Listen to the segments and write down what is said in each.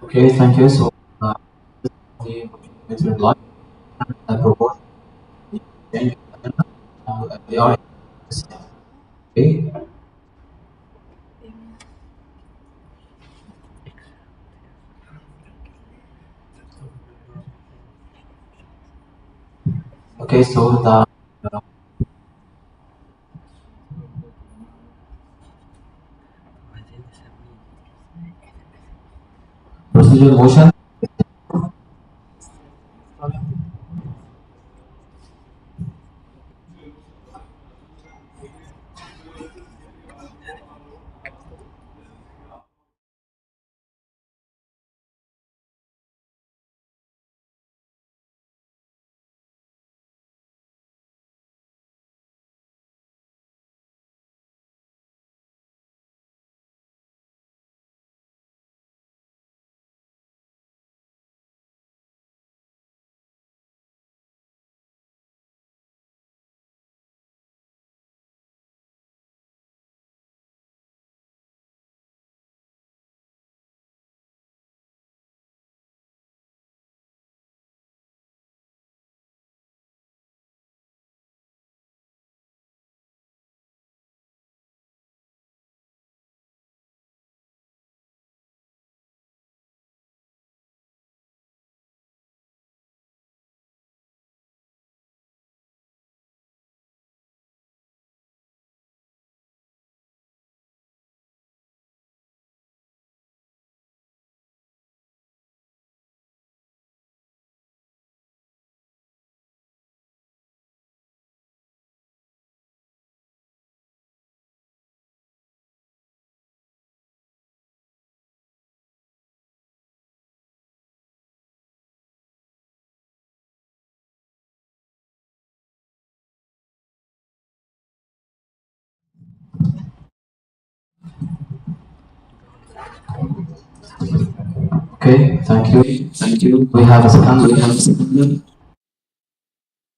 Okay, thank you. So, we with reply, I propose the change of agenda. They are okay. Okay, so the uh, procedural motion. Okay, thank you. Thank you. We have a second. We have a second.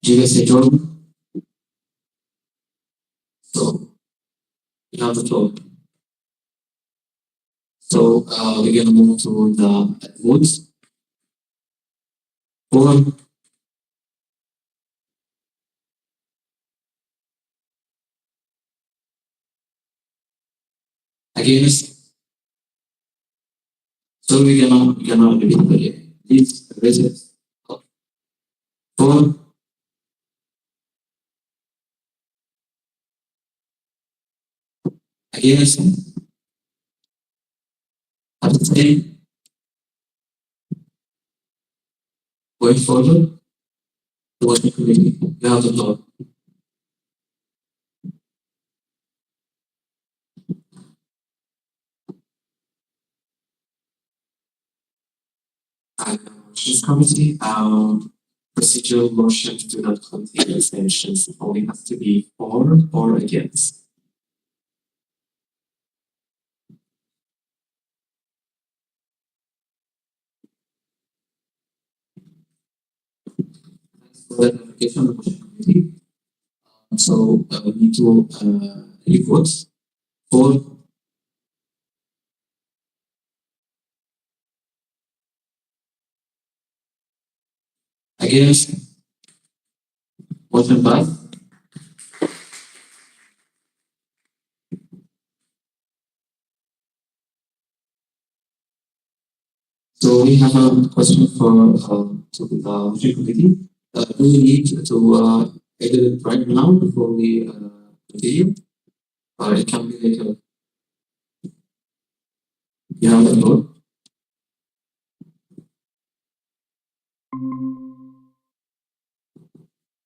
GSA Jordan. So you have the floor. So we're gonna move to the votes. For, against. So we're gonna repeat again. Please raise it. For, against, abstain, going forward. The working committee. You have the floor. Motions committee. Procedural motions do not contain abstentions. It only has to be for or against. For the application of the motion committee. So we need to revote for, against, motion passed. So we have a question for to the motion committee. Do we need to edit it right now before we continue? Or it can be later. You have the floor.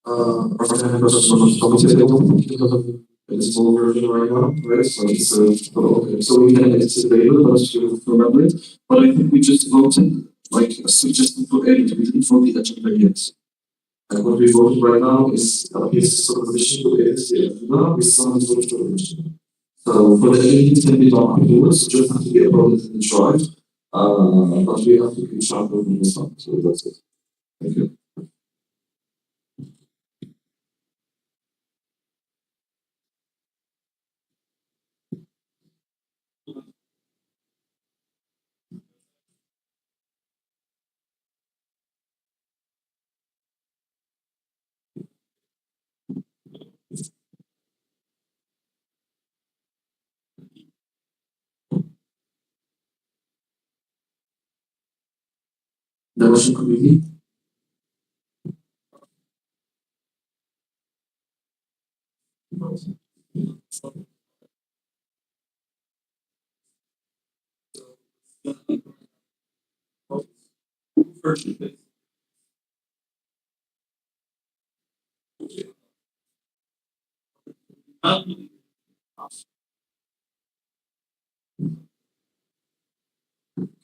Representatives from the committee, they don't think because of this full version right now, right? So it's okay. So we can edit it later, but you remember it. But I think we just voted, like, suggested for edit, we didn't vote the agenda yet. And what we voted right now is his supervision to edit the agenda with some sort of supervision. So for the editing can be done afterwards, just have to be uploaded in the drive. But we have to keep track of the stuff. So that's it. Thank you. the motion committee.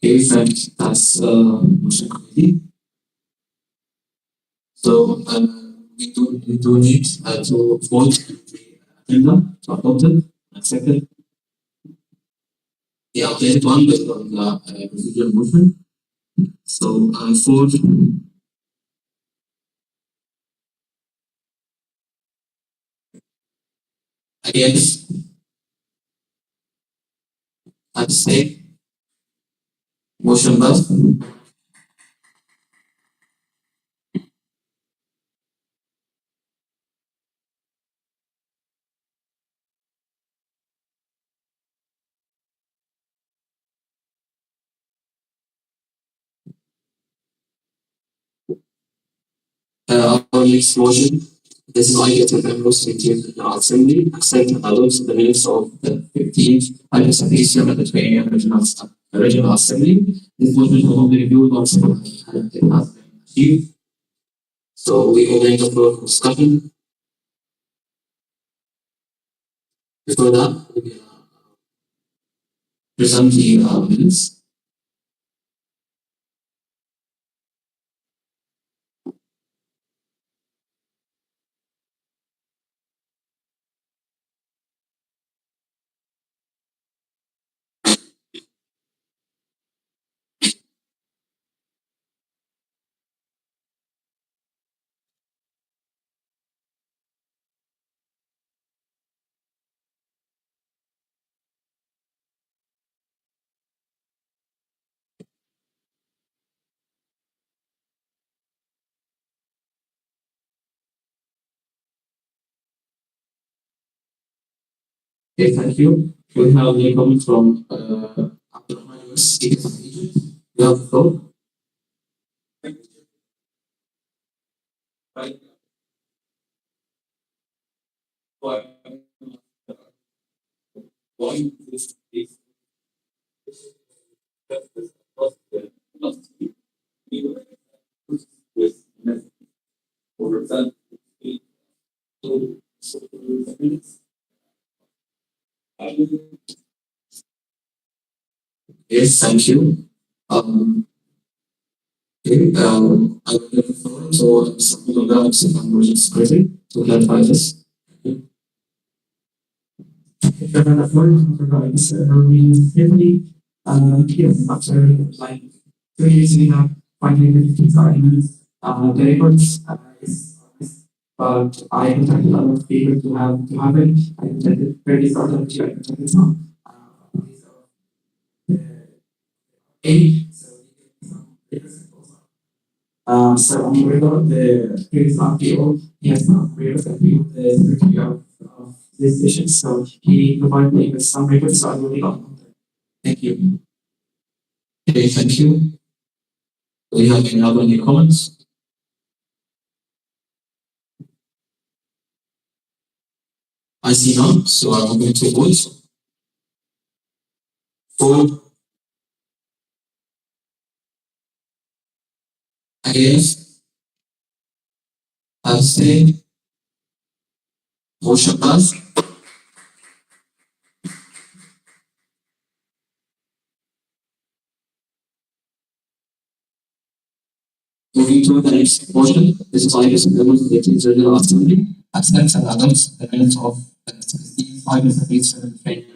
Okay, thanks. That's motion committee. So we do need to vote the agenda to adopt it. And second, the updated one based on the procedural motion. So for against, abstain, motion passed. Our next motion. This is IPSF EMRO General Assembly. Accept and adopt the minutes of the 15th IPSF EMRO Regional Assembly. This motion will be reviewed once it has been achieved. So we open the floor for discussion. Before that, we will present the minutes. Okay, thank you. We have a comment from Abdulrahman Yunus, Citizen Agent. You have the floor. Yes, thank you. Okay, I will give the floor to someone of the Secretary Secretary to clarify this. Chairman of Board provides relief here after like 2 years we have finally the arguments. The records but I contacted a lot of people to have it. I contacted very sort of I contacted some A. So on the record, the previous RPO, he has not represented the secretary of this issue, so he provided me with some records, so I will leave on. Thank you. Okay, thank you. Do we have any other new comments? I see none, so I'm going to vote. For, against, abstain, motion passed. Moving to the next motion, this is August Regional Assembly. Accepts and adopts the minutes of the 16th August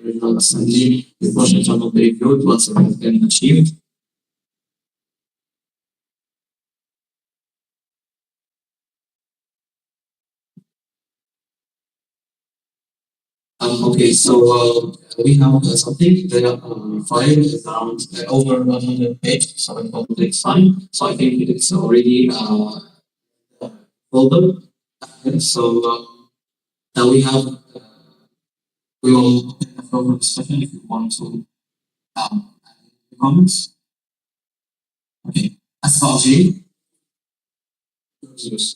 Regional Assembly. This motion shall not be reviewed once it has been achieved. Okay, so we have something. The file is around over 100 pages, so it will take time. So I think it's already filled up. So now we will open the floor for discussion if you want to comments. Okay, Astrology. Yes.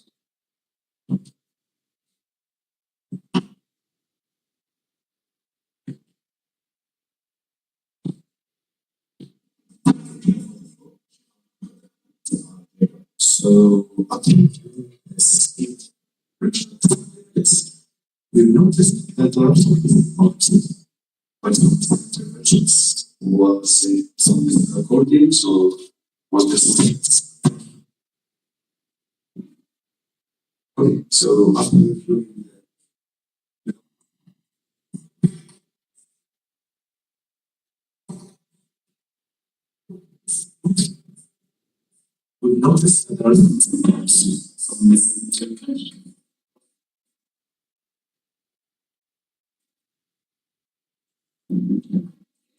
So I think this is we noticed that there are some boxes, but interventions was it something recorded, so was this okay, so after reviewing we noticed that there are some misinterpretation.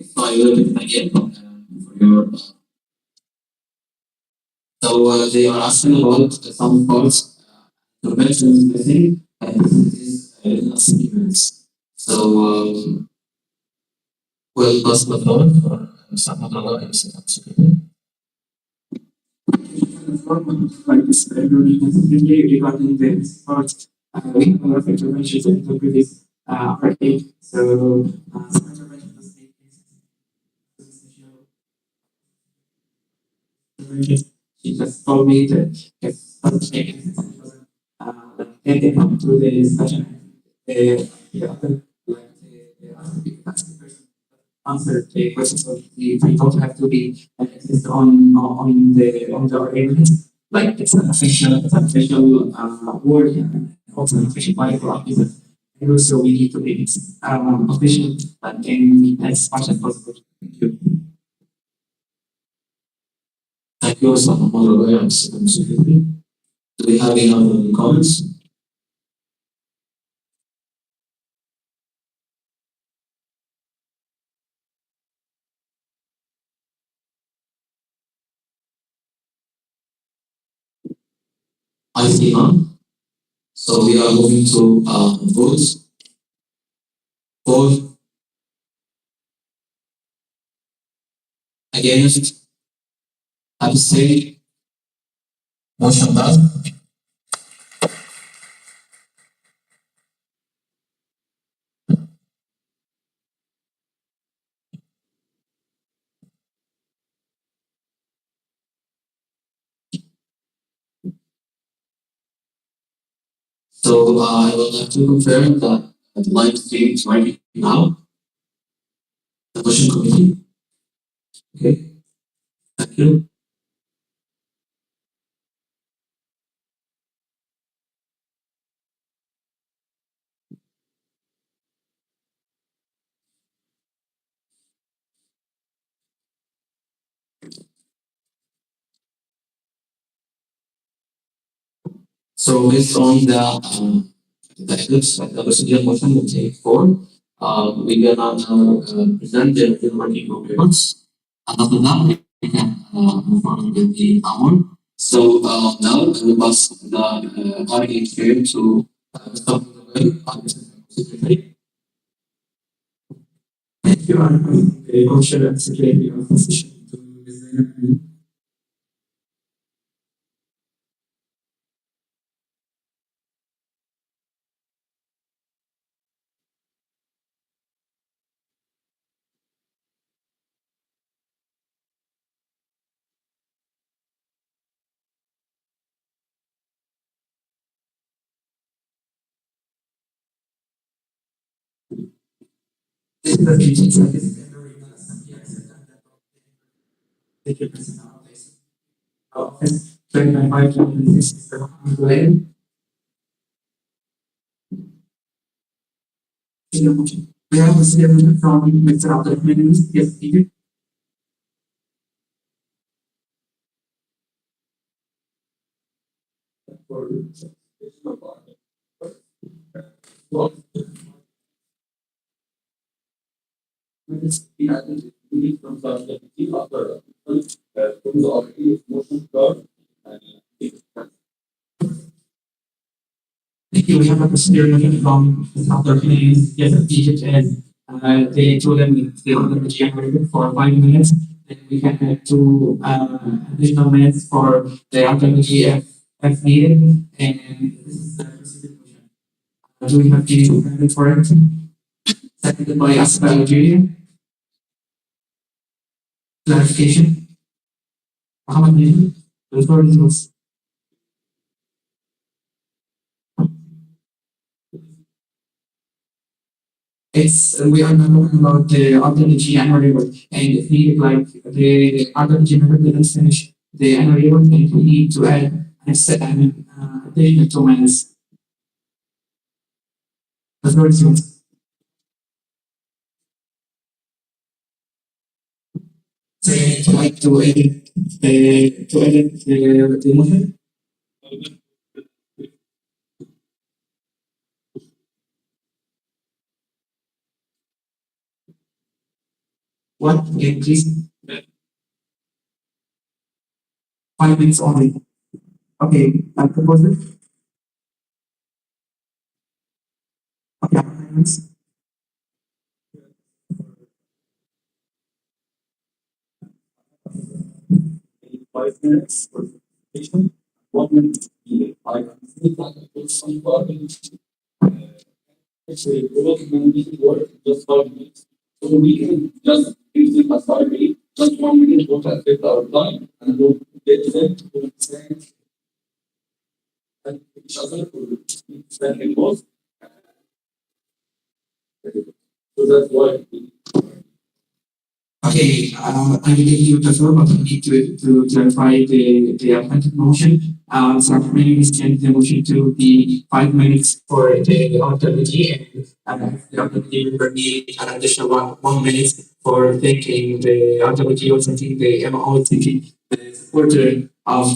So I will again for your. So they are asking about some parts interventions missing and this is last events. So will pass the floor for Samadala and Secretary. Like this, regarding the part, we have a lot of interventions and interpreters are eight. So, some interventions must take place. She just told me that if something ended up to the discussion, the other, like the other people asking person answer the questions of the don't have to be exist on the argument. Like it's an official word and also an official Bible argument. And also we need to be official and as much as possible. Thank you. Thank you, Samadala and Secretary. Do we have any other comments? I see none. So we are moving to votes. For, against, abstain, motion passed. So I would like to confirm that the live stream is working now. The motion committee. Okay, thank you. So based on the items that the procedure motion will take forward, we're gonna now present the working documents. And after that, we can move on with the hour. So now I will pass the auditing chair to Mr. Secretary. Thank you, I'm the co-chair and secretary of the session to Ms. Zainab Ali. This is the meeting, so this is every assembly acceptance that take your person out of this. Office 2025, 2026, Mr. Mohammed Gulaim. We have a statement from Mr. Abdulrahman. Yes, please. Thank you. We have a statement from Mr. Abdulrahman. Yes, Egypt, and they told them they were going to generate for 5 minutes. then we can add two additional minutes for the alternative if needed. And this is the procedure motion. Do we have any amendment for it? Seconded by Asper Algeria. Clarification. Muhammad Nation. The floor is yours. It's we are not talking about the alternative annual report, and if needed, like the alternative report didn't finish the annual report, and we need to add additional 2 minutes. The floor is yours. So to like to edit the motion. What? Again, please. 5 minutes only. Okay, I propose it. Okay, 5 minutes. 5 minutes for presentation. 1 minute to be actually working work just 5 minutes. So we can just use it as target, just 1 minute, don't affect our time, and we'll get them to understand each other to understand the both. So that's why we Okay, I will give you the floor, but I need to clarify the amended motion. So I'm going to change the motion to be 5 minutes for the authority, and the authority will be an additional one minute for thanking the authority or thanking the MO, thanking the supporter of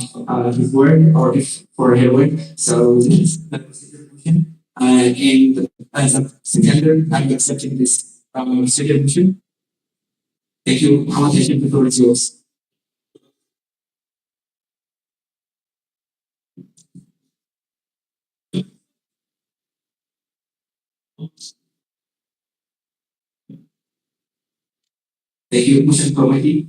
his work or if for her work. So this is the procedure motion. And as a seconder, I'm accepting this procedure motion. Thank you. How much the floor is yours? Thank you, Motion Committee.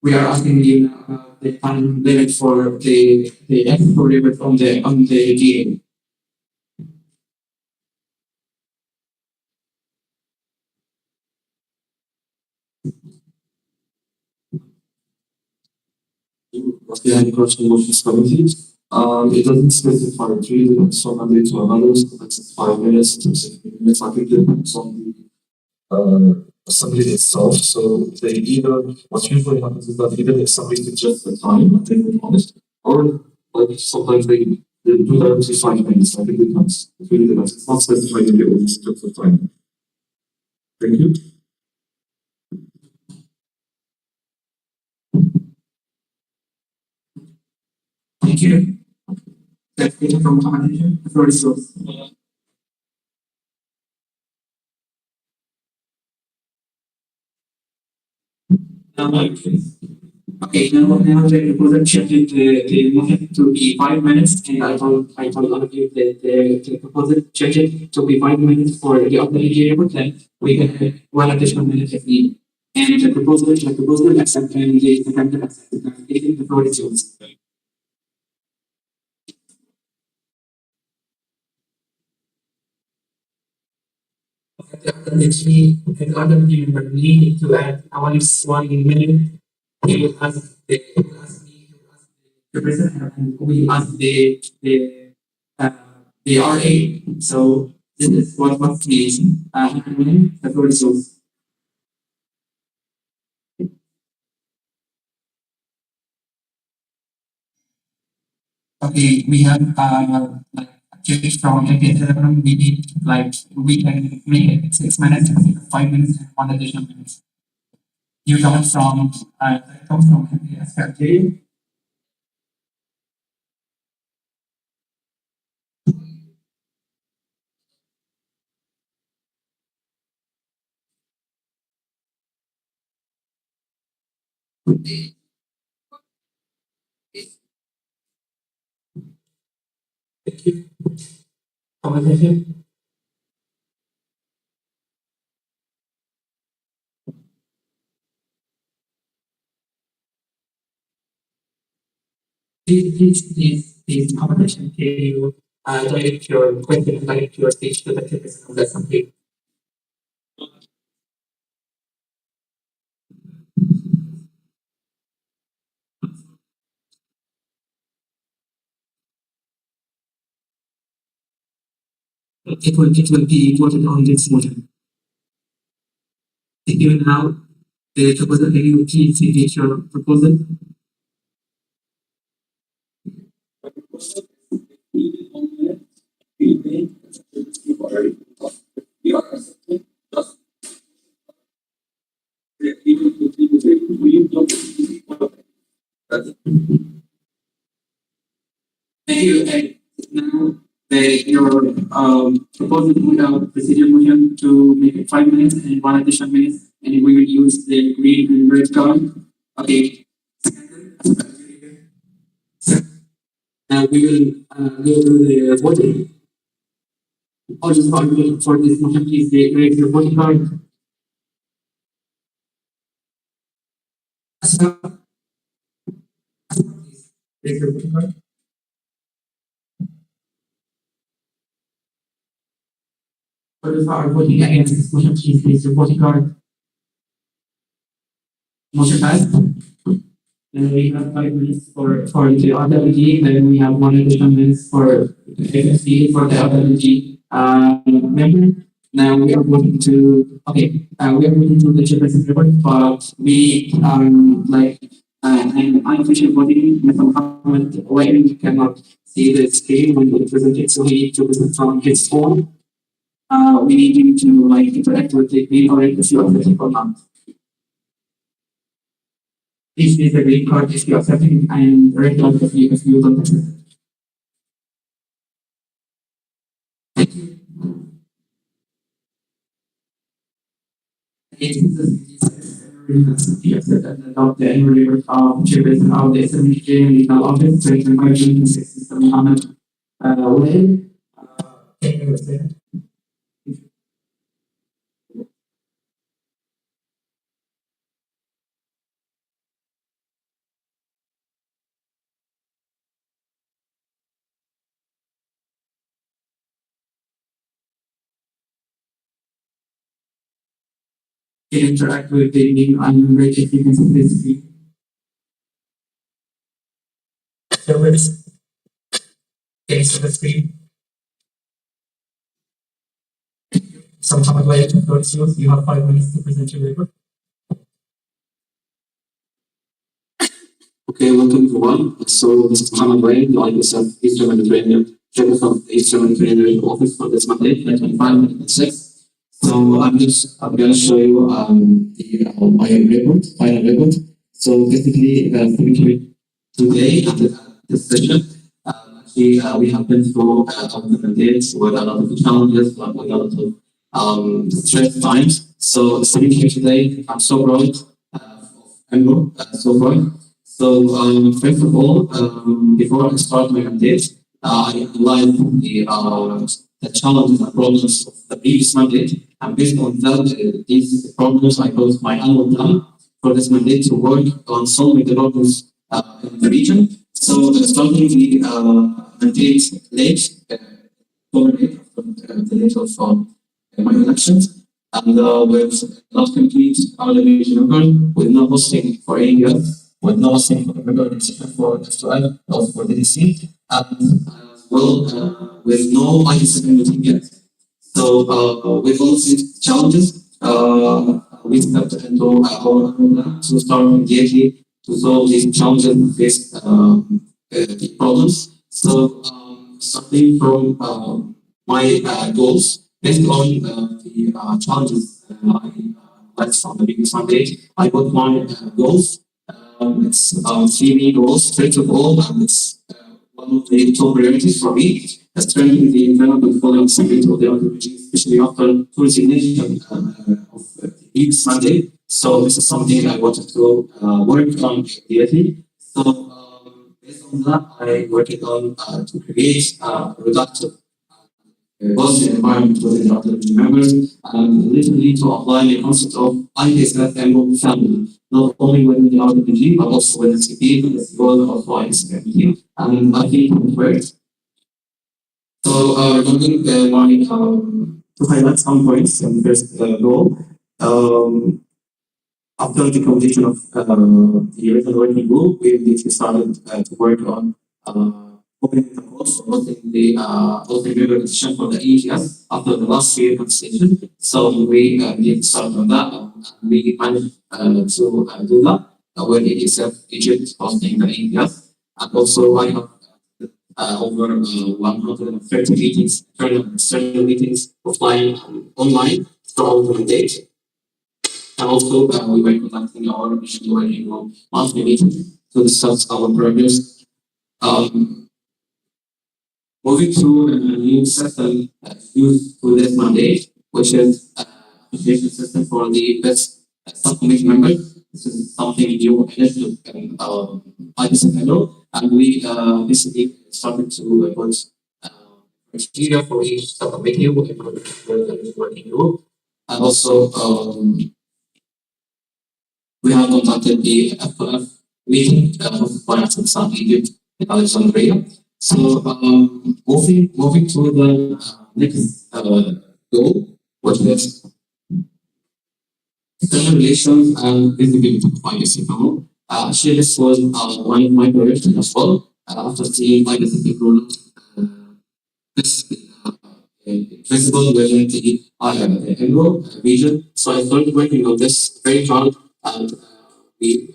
We are asking you now about the time limit for the export limit on the GA. do what's the agricultural motions committee. It doesn't specify three minutes from Monday to another, so that's 5 minutes to 6 minutes. I think it depends on the assembly itself. So they either what usually happens is that either the assembly suggests the time that they would want it, or like sometimes they do directly 5 minutes. I think it depends. It really depends. It's not specified in the ordinance just the time. Thank you. Thank you. Clarification from Mohammed. The floor is yours. Okay, now the proposal changed the motion to be 5 minutes, and I told all of you that the proposal changed to be 5 minutes for the authority report, then we can have one additional minute if needed. And the proposal accept and the second accept the clarification. The floor is yours. The other member need to add one minute. He will ask he will ask me, he will ask the president, and we will ask the RA. So this is what is the floor is yours. Okay, we have like a change from IPSF EMRO. We need like we can make it 6 minutes, 5 minutes, and one additional minutes. You come from IPSF. Thank you. Conversation. Please, accommodation, can you direct your question, direct your speech to the citizen of the assembly? It will be voted on this motion. Thank you. Now, the proposal, can you please indicate your proposal? Thank you. And now, your proposal without procedure motion to make it 5 minutes and one additional minutes, and we will use the green and red card. Okay. Now we will go to the voting. All those arguments for this motion, please raise your voting card. Raise your voting card. For those who are voting against this motion, please raise your voting card. Motion passed. Then we have 5 minutes for the RWG, then we have one additional minutes for the FFC for the RWG member. Now we are voting to we are voting to the chairperson report, but we like and unofficial voting. Mr. Muhammad Wayne cannot see the screen when we present it, so he needs to present from his phone. We need you to like interact with the green or if you are accepting or not. This is the green card if you are accepting and red card if you don't accept. Thank you. It is the accept and adopt the annual report of chairperson of the SMHJ and legal office 2025-2026 Mr. Muhammad Wayne. Thank you, Mr. Can interact with the new unrated if you can see this screen. Servers, can you see the screen? Somehow later to first use, you have 5 minutes to present your report. Okay, welcome everyone. So this is Muhammad Wayne, the IPSF Eastern Mediterranean, Chairman of the Eastern Mediterranean Office for this mandate, 2025-2026. So I'm gonna show you my report, final report. So basically, today at this session, actually we have been through our mandates with a lot of challenges, with a lot of stress times. So sitting here today, I'm so proud of EMRO, so proud. So first of all, before I start my mandate, I analyzed the challenges and problems of the previous mandate, and based on that, these problems, I wrote my annual plan for this mandate to work on solving the problems in the region. So starting the mandate late, after the date of my elections, and with not complete our division member, with no hosting for area, with no hosting for the member for F2L, also for the DC, and well, with no IPSF meeting yet. So with all these challenges, we stepped into our plan to start immediately to solve these challenges and face the problems. So starting from my goals, based on the challenges I led from the previous mandate, I put my goals. It's 3 goals. First of all, it's one of the top priorities for me, strengthening the internal portfolio security of the RWG, especially after full resignation of the previous mandate. So this is something I wanted to work on immediately. So based on that, I worked on to create a productive positive environment within the community members, and literally to apply the concept of IPSF EMRO family, not only within the RPG, but also within CP, as well as IPSF team. And I think it works. So, regarding to highlight some points in this goal, after the completion of the original working group, we immediately started to work on opening the course, opening the opening member decision for the EGS after the last year conversation. So we did start on that. And we managed to do that when EGSF Egypt hosting the EGS. And also I have over 130 meetings, internal and external meetings, offline and online throughout the mandate. And also, we were conducting our initial annual monthly meeting to discuss our progress. Um, Moving to a new system used to this mandate, which is application system for the best subcommittee members. This is something new initiative in IPSF, and we basically started to put uh, criteria for each subcommittee with the working group, and also we have conducted the FF meeting by South Egypt in Alexandria. So moving to the next goal, which is external relations and visibility of IPSF. Actually, this was one of my priorities as well. After seeing IPSF uh, this visible within the EMRO region. So I started working on this very hard, and we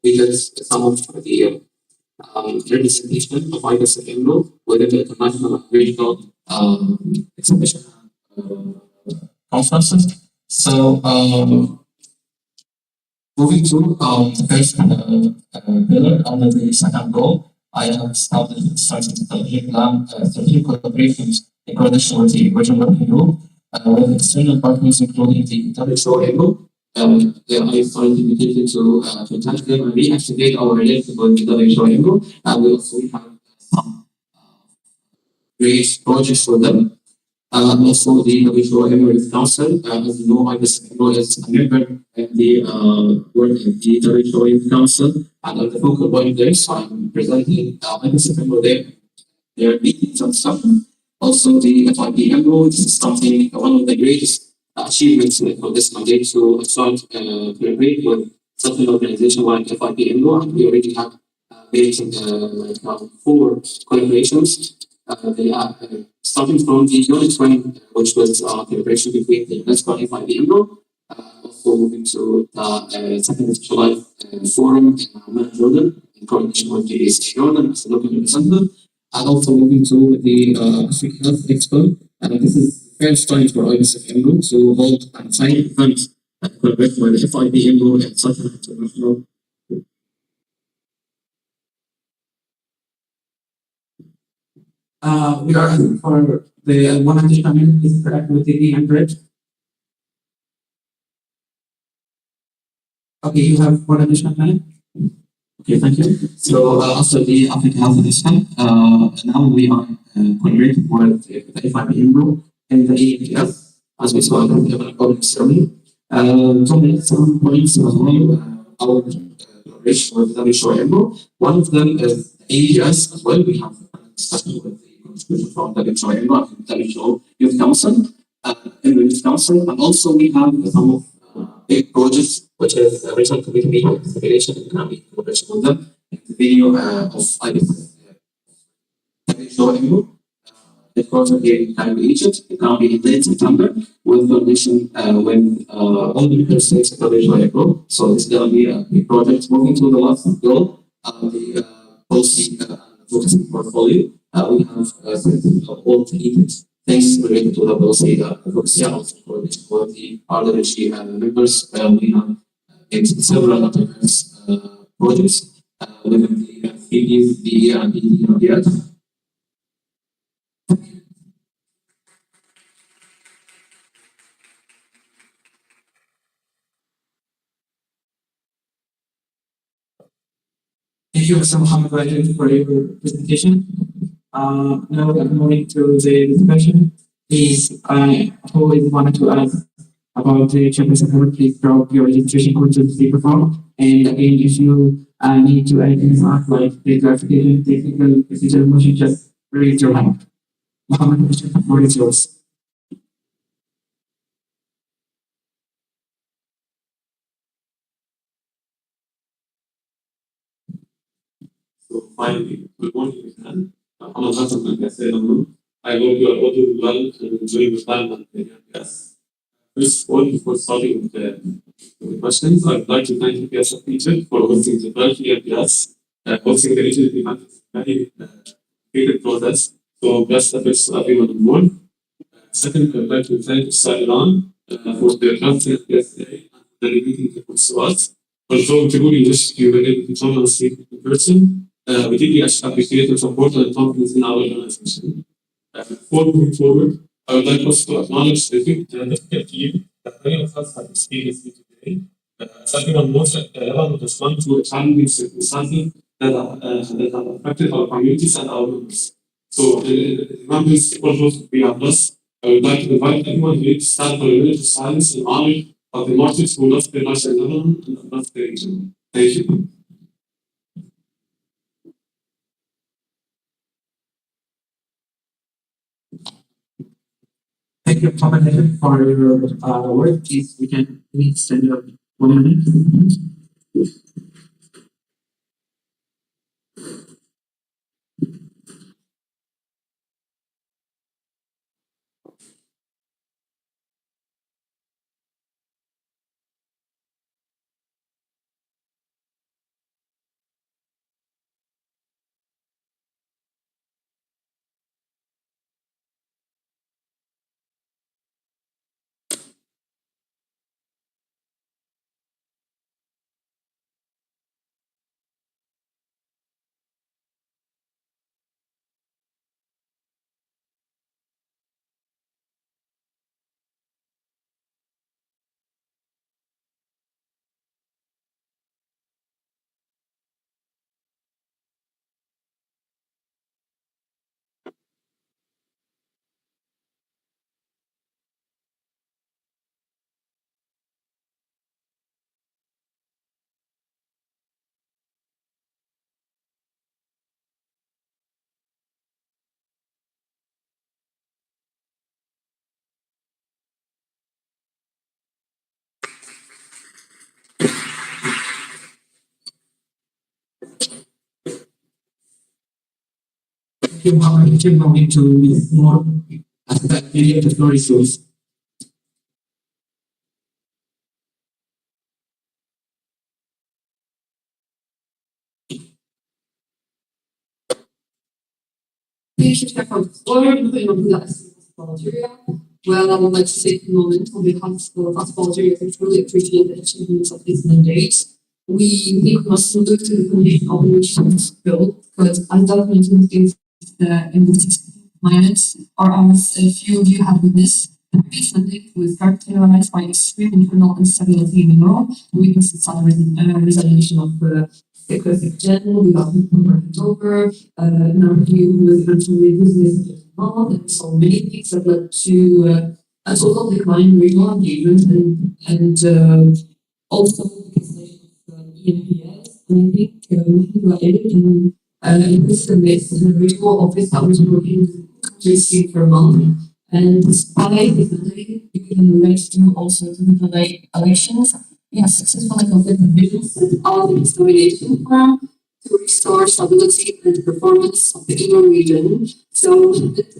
did some of the representation of IPSF EMRO within the international and regional exhibition conferences. So moving to the first pillar under the second goal, I have started strategic plan, strategic collaborations in coordination with the regional working group, with external partners, including the intellectual able. I started immediately to touch them and reactivate our relationship with the intellectual able, and we also have some great projects for them. Also, the WHO Emirates Council, as you know, IPSF is a member of the work of the WHO Youth Council, and at the focal point there, so I'm presenting IPSF there, their meetings and stuff. Also, the FIP EMRO, this is something, one of the greatest achievements for this mandate to start collaborate with such an organization like FIP EMRO, and we already have made like four collaborations. They are starting from the unit 20, which was collaboration between the UNESCO and FIP EMRO, also moving to the second specialized forum in Amman, Jordan, in coordination with the Jordan as a local representative, and also moving to the Africa Health Expo. And this is the first time for IPSF EMRO to hold an science event collaboration with the FIP EMRO and such an international. We are asking for the one additional minute, is correct with the 100. Okay, you have one additional minute. Okay, thank you. So after the African Health Edition, now we are collaborating with the FIP EMRO and the APS, as we saw in the public ceremony. To make some points as well, our collaboration with WHO EMRO. One of them is APS as well. We have a discussion with the contribution from WHO EMRO and WHO Youth Council, Youth Council, and also we have some of big projects, which is the regional committee meeting integration and economic cooperation with them. The video of IPSF the project here in Cairo, Egypt. It will be in late September with coordination with all the member states of the regional. So it's going to be a big project. Moving to the last goal, the policy focusing portfolio. We have all the things related to the policy focusing on coordination with the RWG members. We have several other projects within the PDs, the and the Thank you, Mr. Muhammad Rajid, for your presentation. Now I'm moving to the discussion. Please, I always wanted to ask about the championship award. Please drop your registration code to the speakerphone. And again, if you need to add any mark like the clarification, technical, procedure motion, just raise your hand. Mohammed, the floor is yours. So finally, good morning, everyone. I'm Hassan, like I said, I hope you are all doing well and enjoying your time at the IPS. First of all, before starting with the questions, I'd like to thank IPSF Egypt for hosting the first IPS. Hosting the Egypt event is a very creative process. So best efforts to everyone involved. Second, I'd like to thank Sa'iran for their content yesterday and dedicating the course to us. Although we truly wish you were able to join us in person, we deeply appreciate your support and confidence in our organization. Before moving forward, I would like us to acknowledge the difficult team that many of us have experienced today. As everyone knows, everyone would respond to a challenging circumstances that have affected our communities and our members. So, remembering all those we have lost, I would like to invite everyone here to stand for a minute of silence in honor of the martyrs who lost their lives in Lebanon and lost their region. Thank you. Thank you, Mohammed, for your work. Please, we can please stand up 1 minute. Thank you, Mohammed. We're moving to more aspect area. The floor is yours. Thank you, Chair, for the floor. Moving on to the Basketball Algeria. Well, I would like to take a moment on behalf of Basketball Algeria to truly appreciate the achievements of this mandate. We think we must look to the condition of which it's built, because as documented in this climate, or as a few of you have witnessed, the previous mandate was characterized by extreme internal instability in Europe, weaknesses and resolution of the security general, we got over, in our view, with eventually business involved, and so many things that led to a total decline in regional engagement and also the cancellation of EMPS. And I think we highlighted in this summit the regional office that was working with countries for a month. And despite the delay, we can relate to also to the delay elections. We have successfully completed the vision set of the extermination plan to restore stability and performance of the Euro region. So,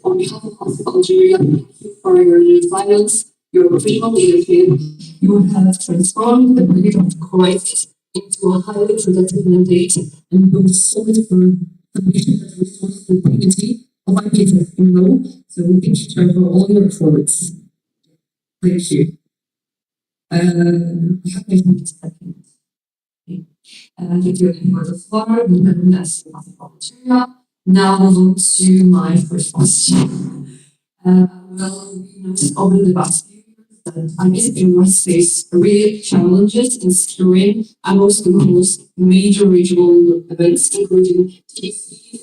on behalf of Algeria, thank you for your resilience, your professional leadership. You have transformed the period of the crisis into a highly productive mandate and built solid foundation that restores the dignity of IPSF EMRO. So, thank you, Chair, for all your efforts. Thank you. I have my second. Thank you again for the floor. We have next material. Now move on to my first question. Well, we noticed over the past few years that I guess it must face real challenges in securing and also the most major regional events, including TC,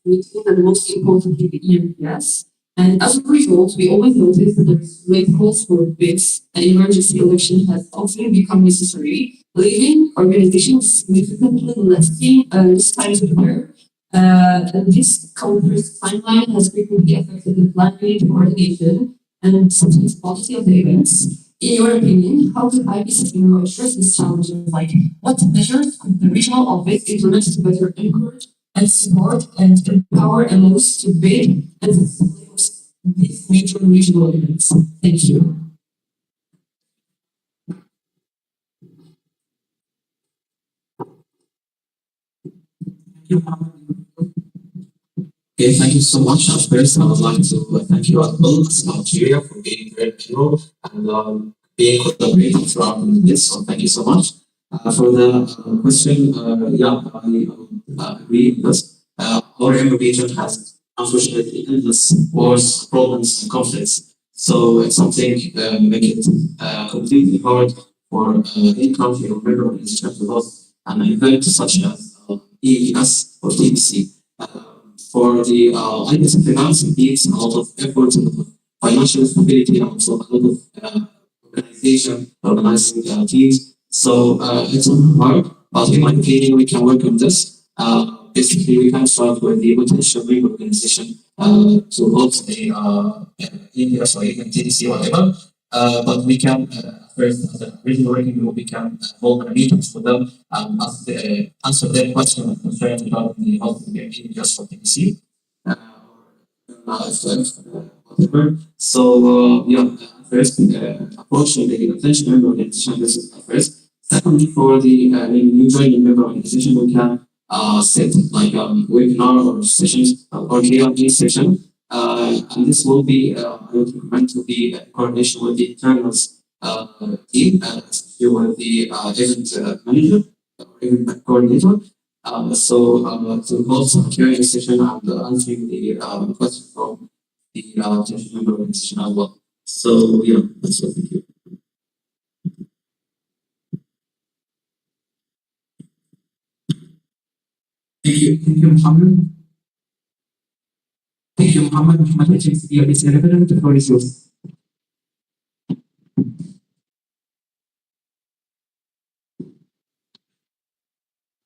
meeting, and most importantly, the EMPS. And as a result, we always notice that when calls for bids, an emergency election has often become necessary, leaving organizations significantly less time to prepare. And this compressed timeline has frequently affected the planning, coordination, and sometimes quality of the events. In your opinion, how could IPSF EMRO address these challenges? Like, what measures could the regional office implement to better encourage and support and empower MOs to bid and host these major regional events? Thank you. Okay, thank you so much. First, I would like to thank you as well as Nigeria for being very hero and being collaborating throughout this. So thank you so much. For the question, yeah, I agree because our region has unfortunately endless wars, problems, and conflicts. So it's something make it completely hard for any country or member organization to host an event such as EES or TBC. For the IPSF finance, it needs a lot of effort and a lot of financial stability and also a lot of organizing teams. So it's not hard, but in my opinion, we can work on this. Basically, we can start with the potential ring organization to host a EPS or even TDC, whatever. But we can first, as a regional working group, we can hold meetings for them and answer their questions and concerns regarding the hosting their EPS or TDC. Whatever. So yeah, first approaching the attention member organization. This is first. Secondly, for the new joining member organization, we can set like webinar or sessions or KLP session. And this will be I would recommend to be coordination with the internals team, especially with the event manager or event coordinator. To host a Q&A session and answering the questions from the potential member organization as well. So yeah, that's all. Thank you. Thank you, Muhammad. Thank you, Muhammad. Muhammad, HMC, the floor is yours.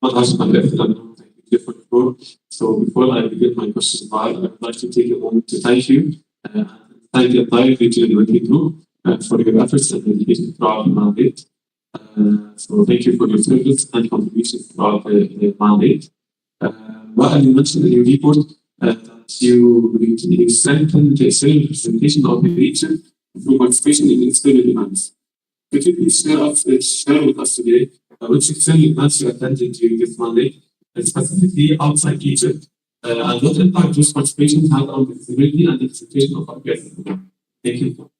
But as my left, I don't thank you for the floor. So before I begin my question, I would like to take a moment to thank you. Thank the entire regional working group for your efforts and dedication throughout the mandate. So thank you for your service and contributions throughout the mandate. While you mentioned in your report that you strengthened the external representation of the region through participation in external events. Could you please share with us today which external events you attended during this mandate, specifically outside Egypt, and what impact those participations had on the visibility and the representation of our guests? Thank you.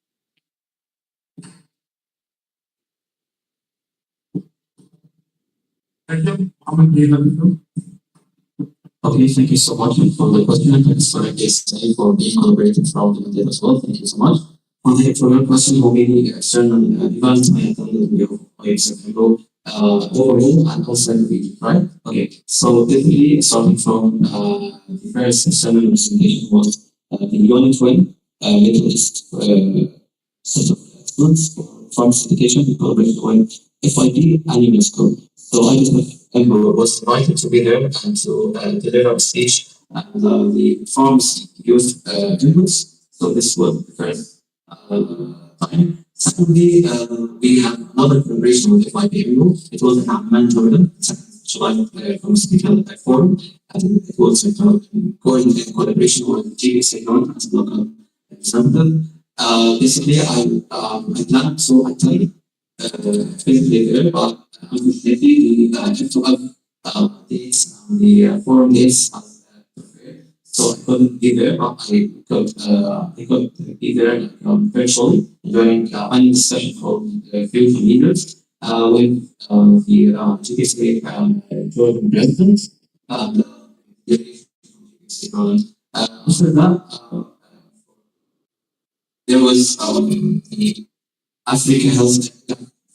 Thank you, Muhammad. Do you have the floor? Okay, thank you so much for the question. Thanks for for being collaborating throughout the mandate as well. Thank you so much. For your question, how many external events I attended with IPSF EMRO overall and outside the region, right? Okay, so definitely starting from the first external representation was the Unit Twin Middle East Center of Excellence for Pharmacy Education in collaboration with FIP and UNESCO. So IPSF EMRO was invited to be there and to deliver a speech and the pharmacy youth inputs. So this was the first time. Secondly, we have another collaboration with FIP EMRO. It was in Amman, Jordan, July Pharmaceutical Forum, and it was going in collaboration with GBC North as a local example. Basically, I planned to attend physically there, but unfortunately, the F12 dates and the forum dates are prepared. So I couldn't be there, but I could be there virtually during a session called Fusion Leaders with the GPC Jordan president and after that, there was the Africa Health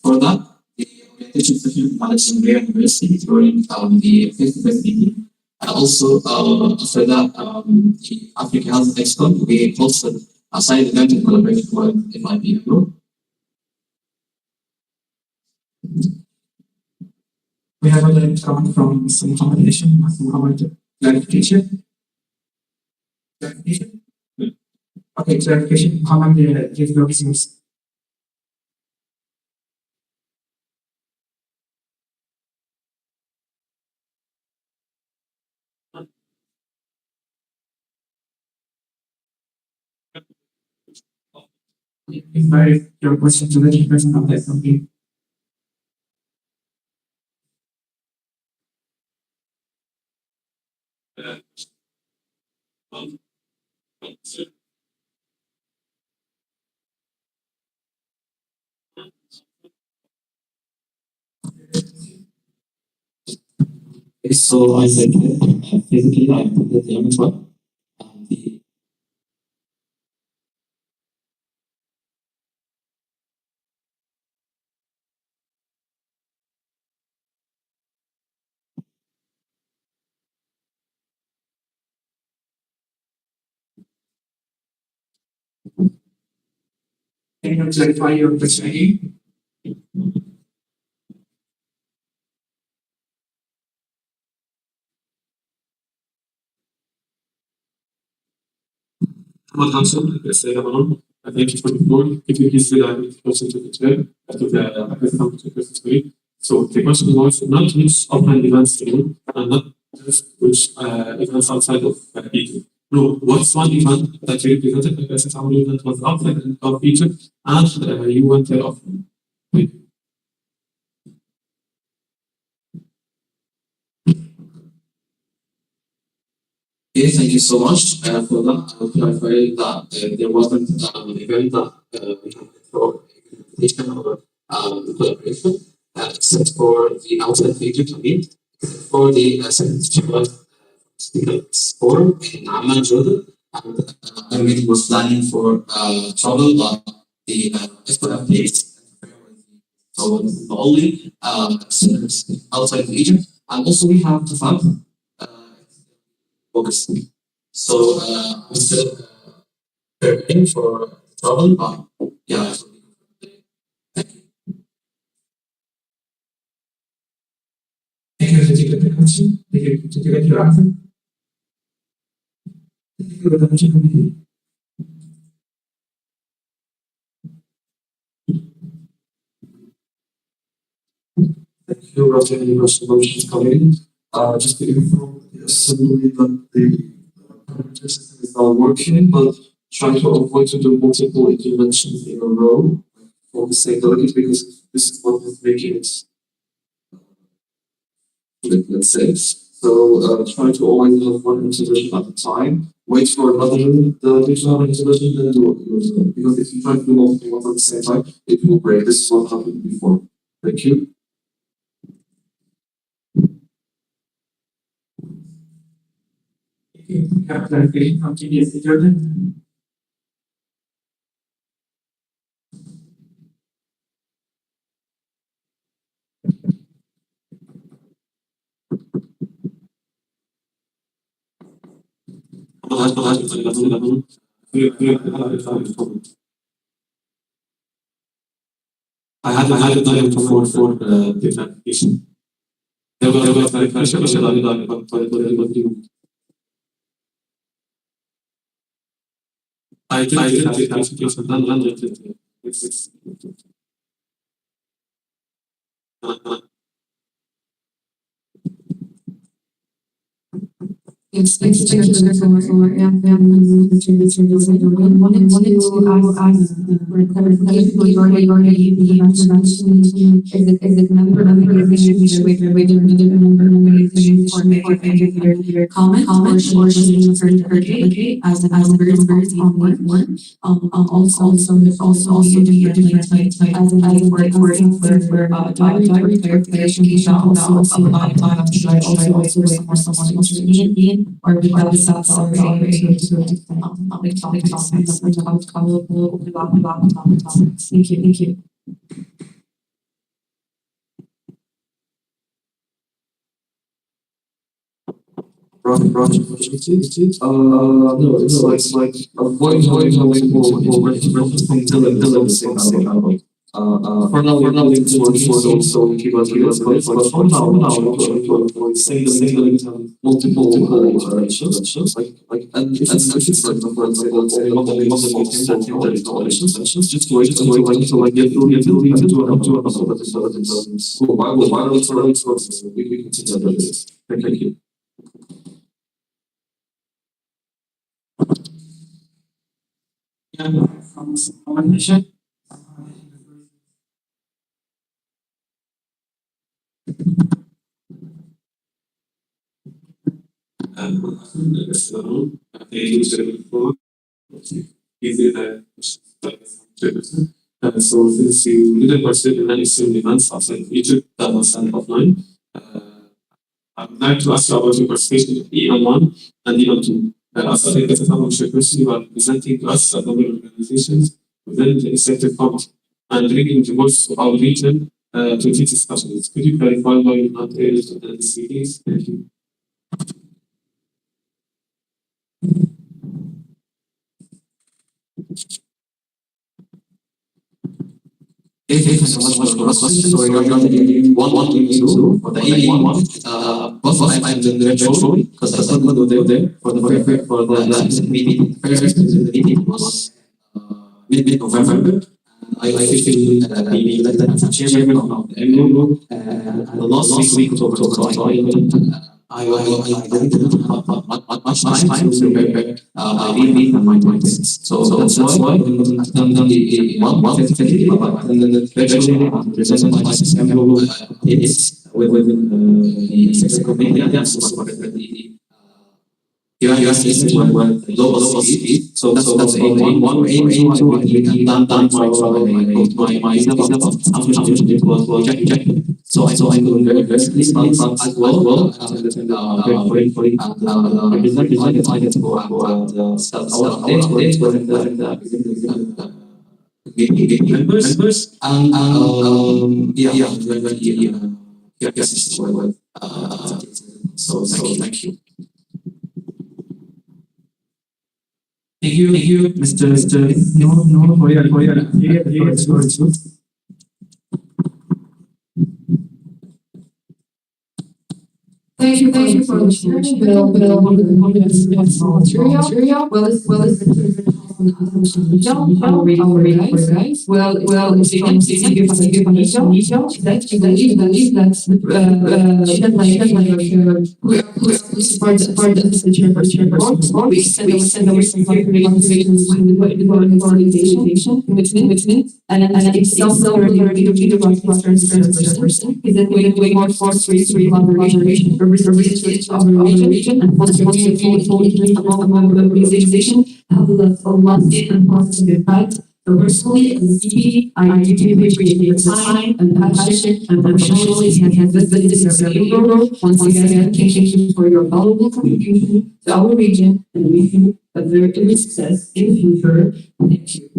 for that. The orientation session at Alexandria University during the face-to-face meeting And also, after that, the Africa Health Expo, we hosted a side event in collaboration with FIP EMRO. We have a comment from some accommodation, some clarification. Clarification? Okay, clarification, comment give no business. Invite your question to the person of that company. So I said, physically, I put the image one. The Can you clarify your question again? Well, Hanson, I say hello. Thank you for the floor. If you please read the question to the chair, to the question. So the question was not which offline events to do, and not just which events outside of Egypt. No, what's one event that you represented like SSR that was outside of Egypt and you went there offline? Thank you. Okay, thank you so much for that. I'll clarify that there wasn't an event that we had for implementation or collaboration, except for the outside of Egypt, I mean, except for the second speakers forum in Amman, Jordan. And our meeting was planning for travel, but the SPF dates so only centers outside of Egypt. And also we have the fund focus. So I'm still preparing for travel, but yeah. Thank you. Did you get the question? Did you get your answer? Thank you for the question. Thank you, Roger, and Russell Motions Committee. Just to inform the assembly that the parameter system is not working, but try to avoid to do multiple interventions in a row for the same delegate because this is what is making it, let's say. So try to always have one intervention at a time. Wait for another delegate to have an intervention, then do it yourself. Because if you try to do multiple ones at the same time, it will break. This is what happened before. Thank you. We have clarification from TDS Jordan. I had a time for the application. There was clarification, I did the clarification, then it's Yes, thank you for wanted to ask for clarification regarding the intervention. Is it member organization with the member organization or make your comment or should be referred to her as a bird on one. Also be a different type as a working for diary clarification also by also for someone interested or without the subs already Thank you. No, it's like avoid until the same album. For now, we're not into one so we keep us but for now, avoid singling multiple shows like and if it's for example, say multiple sessions, just wait until like get through to another but it doesn't go viral for we continue to do this. Thank you. From combination. So since you didn't participate in any student events outside of Egypt that was sent offline, I would like to ask you about your participation in EM1 and EM2. As a fellowship person, you are presenting to us a number of organizations within the executive committee and bringing the voice of our region to these discussions. Could you clarify why you're not able to attend these meetings? Thank you. Thank you so much for the question. So regarding one issue for the AE one, also I'm doing the virtual because I couldn't go there for the meeting. First meeting was mid-November. I officially being elected as chairman of the EMRO. And the last week of October, so I didn't have much time to prepare my points. So that's why I've done the one fifty, but then the virtually presented by EMRO is within the executive committee. You asked me when local city, so that's one aim to we can done my was rejected. So I couldn't very but as well I get to go and start our updates with the members and so thank you. Thank you, Mr. No, for your Thank you for the sharing. Material. Well, it's guys. Well, if you can give us that you believe that part of the chair we send over some conversations with the organization commitment and it's also already person is then we more force collaboration for research of our region and fostering among the organization have a lasting and positive impact. So personally, as a CP, I deeply appreciate your time and passion and professionally have visited this role. Once again, thank you for your valuable contribution to our region and wish you a very good success in the future. Thank you.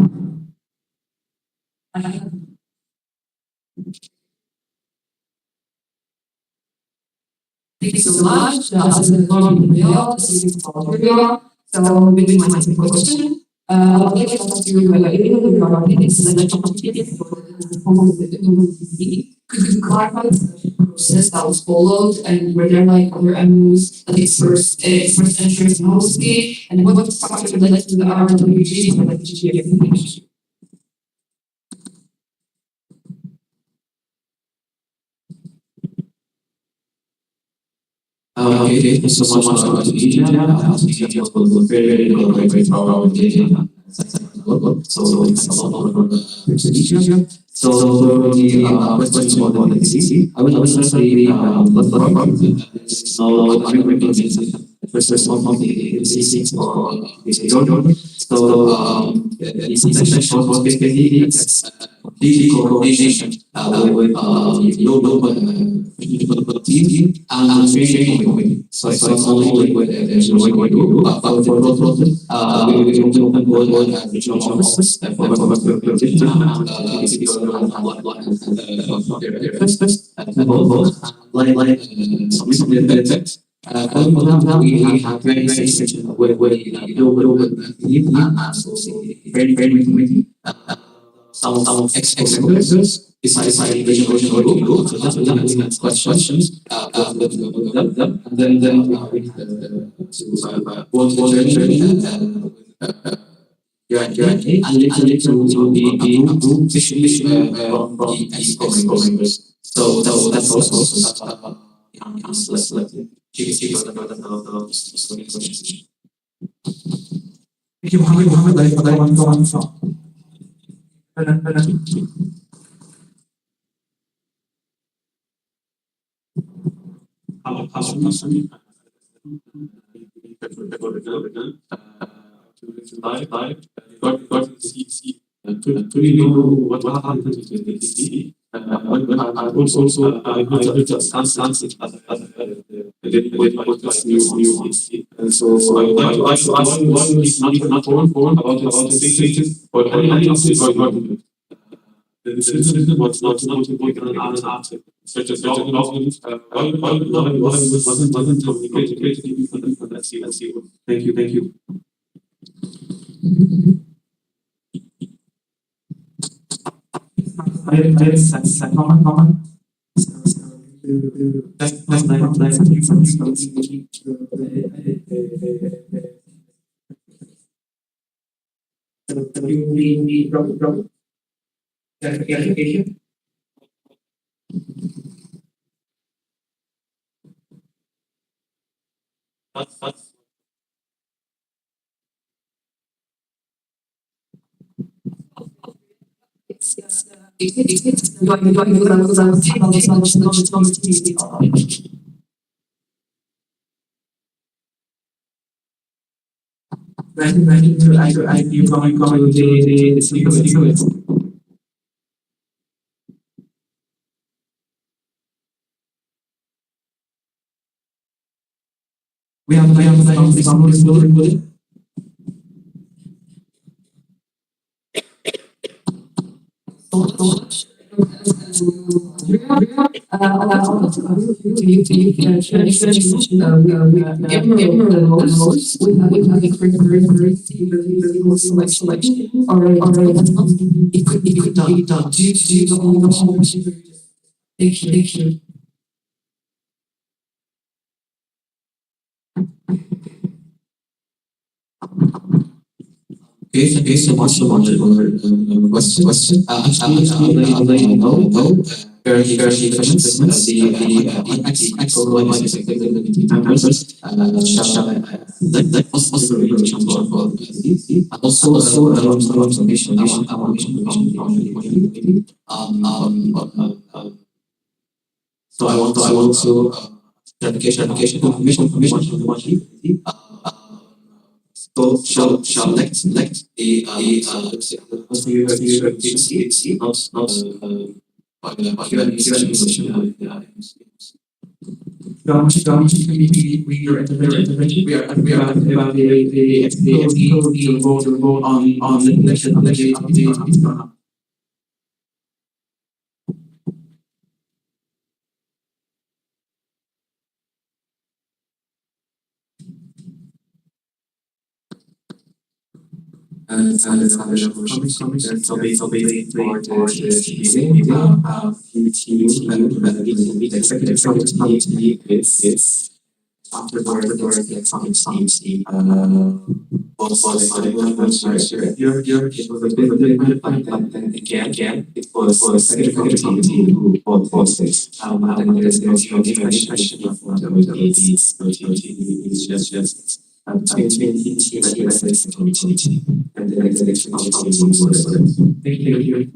Thank you so much. As the so with my second question. I would like to ask you regarding this selection committee for the form of the CCD. Could you clarify the process that was followed and were there like other MOs that first entrance mostly and what factors led to the RWG and like the GGF? Okay, thank you so much for the detail. Was very great for our data. So it's a lot of detail. So the question about the CC, I will say the first one of the CC or the so it's essential for basically it's completely coordination with global team and training. So it's not only with the group, but for both we will open board as regional offices for position and like submission benefit now we have very section where we global community and also very community. Some ex-members decided regional group. So that's questions. Them. And then we had to volunteer and later to be approved officially from the ex-members. So that's also selected. Thank you, Muhammad. Muhammad, I want to go on from. Got to see to really know what happened to the city. I also I built a stance what was new city. And so I would like to ask one is not born about the stages or any updates or government. The citizen was not important after such a problem. Why wasn't communicated for that see. Thank you. I sense that common. That's nice of you from you. You need clarification. That's Imagine to I you coming the sequence. We have this building. Thank you. Okay, thank you so much for the question. Actually, I'll let you know, very questions. The ex-community members, shall let us also information for and also some information about community. So I want to clarification information. So shall select the not Don't we your intervention. We are about the vote on the election of the and it's coming for the the executive committee is after the executive your it was a bit but then again it was the executive committee who was it and there's no question of what it's just between the team and the executive committee and the executive committee. Thank you.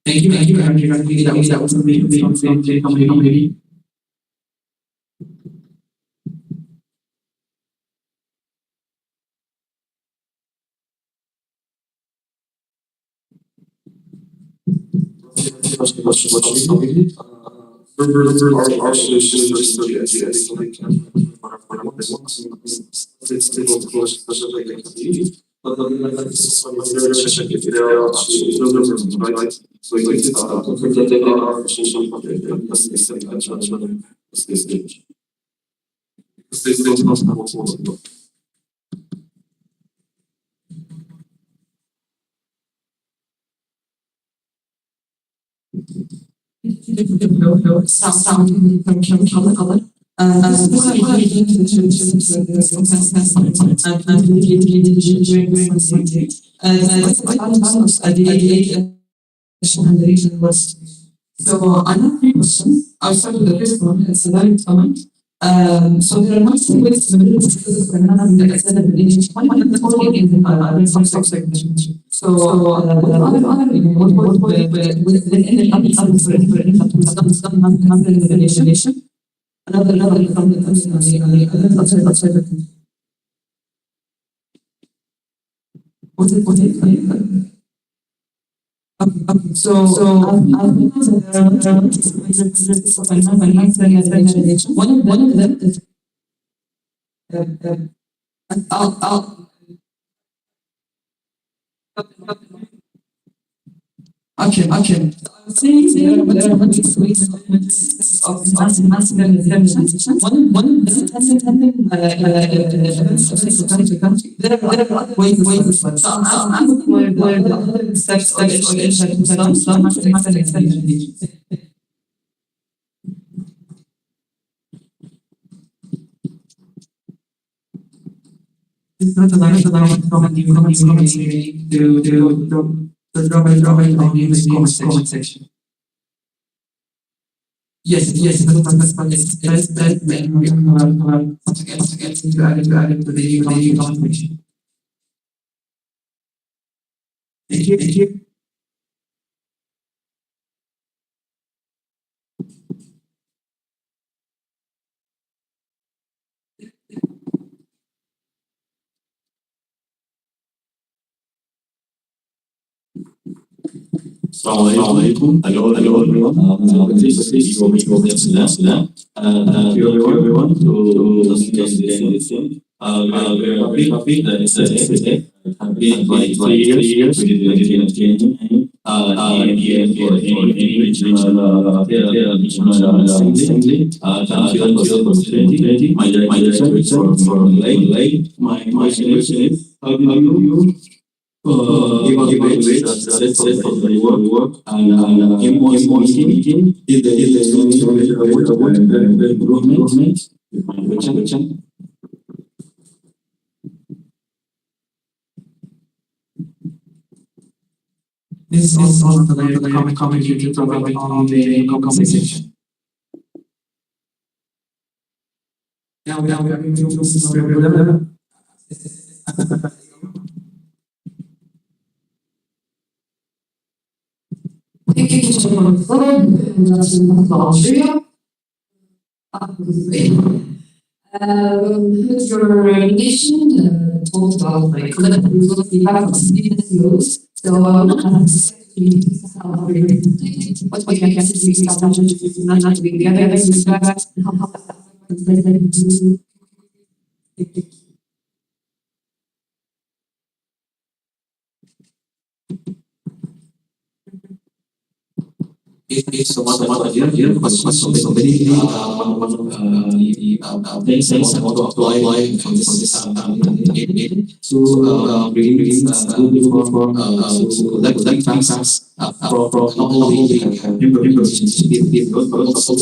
Thank you, and that was amazing, comedy. Our solution is to get but if there are actually builders, right? So you can that they are solution judgment this stage. This is not possible. Sound from the color. And the reason was so I have three questions. I'll start with the first one. It's a very common. So there are multiple ways to manipulate the phenomenon that I said at the beginning. One is only in some segmentation. So what within the manipulation. Another outside the what is Okay, so one of them is okay. I would say there are ways of massive organization. One of them there are other ways but I'm looking for the other steps of education some experimentation. It's not allowed from the community to drop in the comment section. Yes, that's once again to add it to the comment section. Thank you. Assalamualaikum. Hello everyone. This is Ego Sudan. Thank you everyone to listen this thing. Very happy that it's today. Have been like 3 years we did training for any regional assembly. Thank you for the opportunity. My director is from Lake. My solution is how do you evaluate the success of the work and meeting is the improvement with my question. This is all the comment you probably on the comment section. Now we are going to Thank you so much for Austria. With your nation, talked about like collective results we have of CEOs. So how what we can see is not to be together, It's so much here because somebody things I want to apply from this to bring good for collect facts from not only but also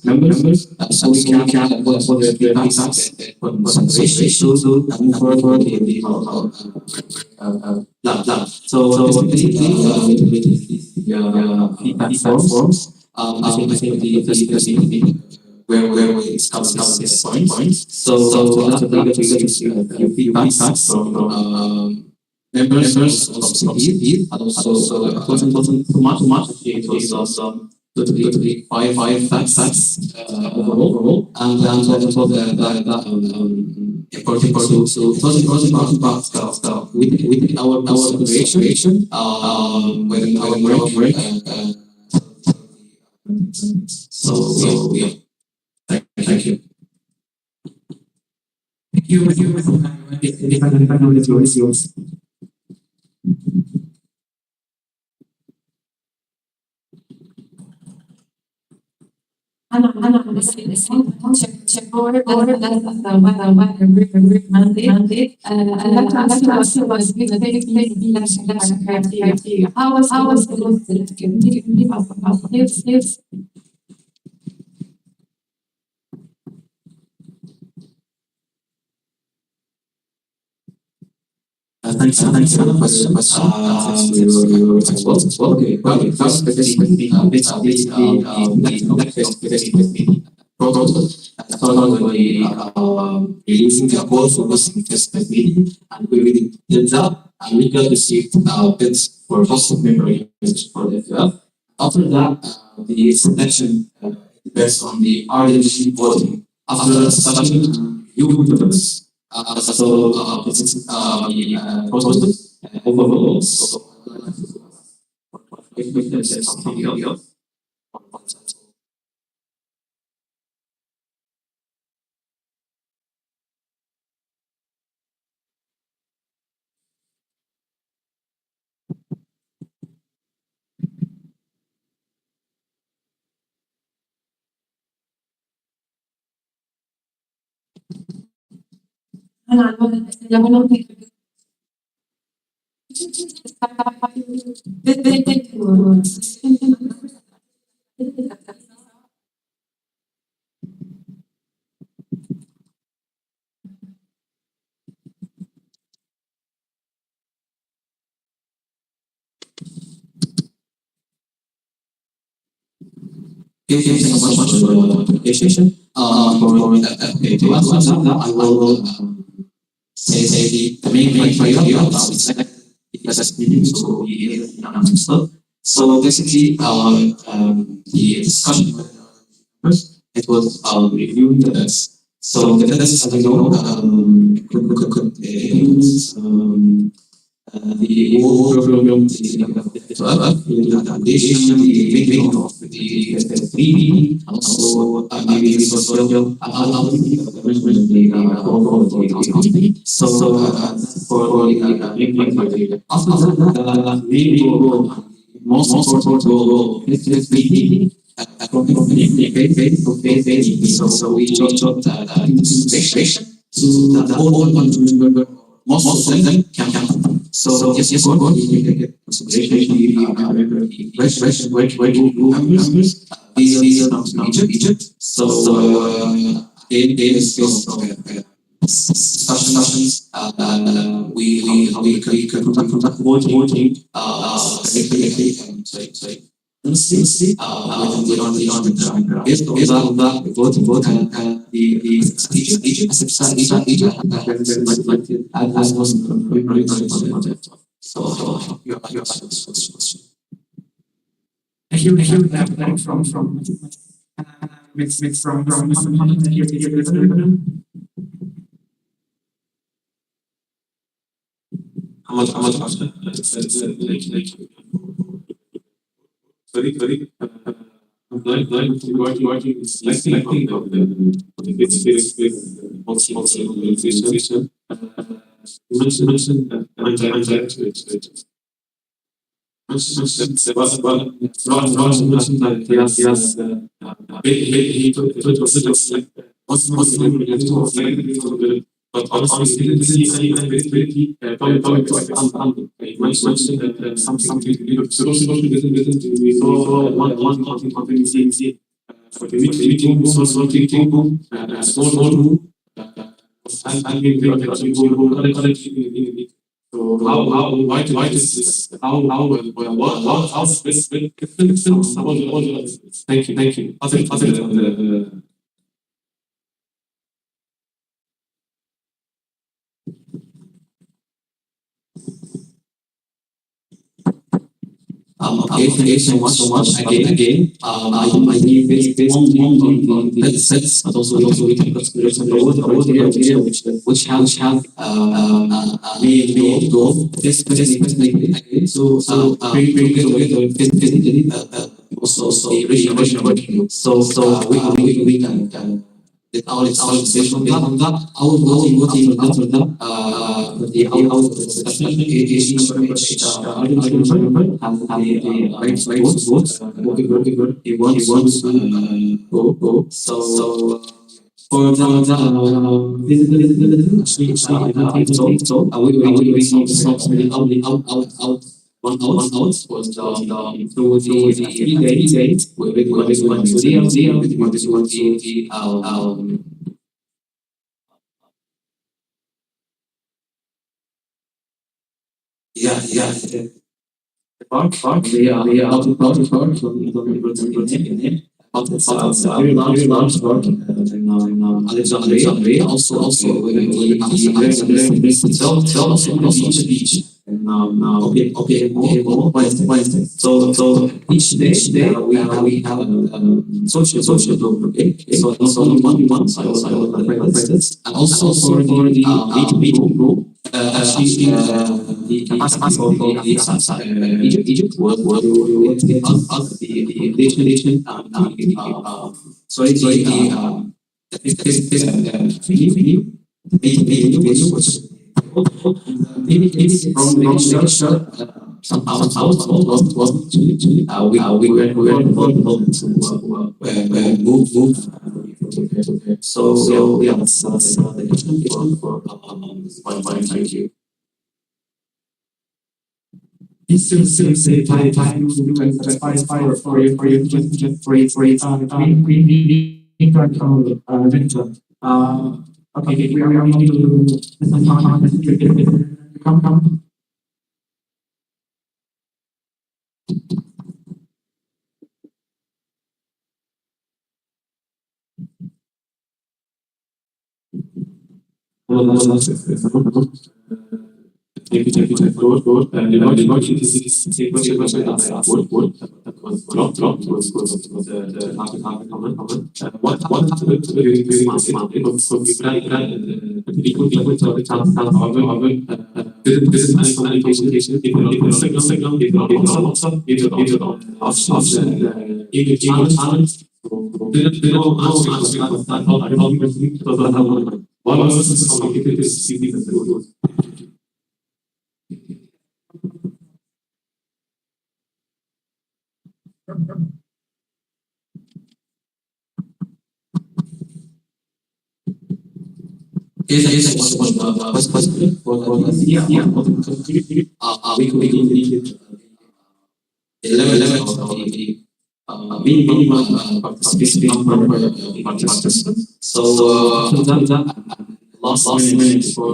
members so we can what the facts concentration so for the so basically feedback forms. I think the where we discuss this point. So after that, we got to see a few feedbacks from members of CPE, and also it wasn't too much. It was totally five facts overall, and then it was important to it was important about we take our consideration when we're break. So yeah, thank you. Thank you. The floor is yours. أنا check order mandate. I'd like to ask you about the criteria. How was the list selected? Can you give us about this? Thanks for the question. Thanks for your response as well. Okay, well, first, basically, protocol as part of the releasing the call for listening test meeting, and we really did that, and we got received bids for hosting memory for the FF. After that, the selection based on the RDC voting. After the selection, you will so this is the process overall. So if we can say something else. Thank you so much for the application. To answer that, I will say the main criteria of the IPSF meeting, so so basically, the discussion with members, it was reviewing the test. So the test, as you know, could use the whole program, the adaptation, the making of the 3D, also maybe the social, so for the main criteria. After that, main goal, most important goal is 3D. So we chose integration to the whole member. Most of them can come. So yes, one you can get consideration the members. These are from Egypt. So they still discussions. We can contact voting. Sorry. Honestly, we don't based on that vote and the Egypt as was so your question. Thank you. From with from How much very I'm glad to working selecting of the bits also organization. You mentioned that I'm glad to it. Mentioned that yes, but honestly, didn't see any availability. Probably you mentioned that something to do with social business. We saw one continuity for the meeting, small meeting, small room, and we so why is this? How's this? Thank you. Other Okay, thank you so much again. I need this on the sets, but also we can consider some road area which have main goal. This specifically again. So bring together physically, also the regional. So we can. Our decision on that. I will go after that. The how the discussion each member have the right votes. Good. He wants go. So for the visibility, I think so. We saw really out. One out was through the 3 days with the yeah. The park, the outer park, in it. It's a very large park in Alexandria. Also, also beach. And okay, more Wednesday. So each day we have social group. Okay, so not only one side of the presence, and also for the meeting group. Actually, the capacity of the Egypt was the legislation sorry the venue was maybe from the legislature somehow was we were involved to move. So yeah, that's the question for this point. Thank you. It's still say time to fire for you just phrase we need to control okay we are going to come Thank you, Lord. And the Lord is take what you word that was dropped was the comment. What to it was we tried people to the town this is communication people signal people also they don't answer that one was communicated to see people. Is what's possible for we could need the level of the minimum participation number of participants. So that last minute for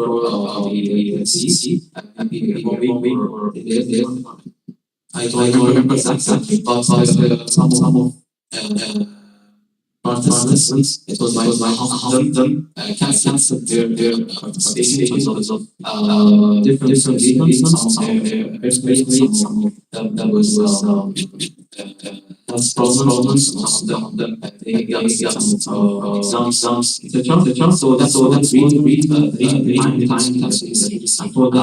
the CC I don't remember exactly, but some of participants, it was like half of them canceled their participation because of different reasons. Some of their personal, some of them was health problems, some of them they got some exams, etc. So that's really the time canceling. And for the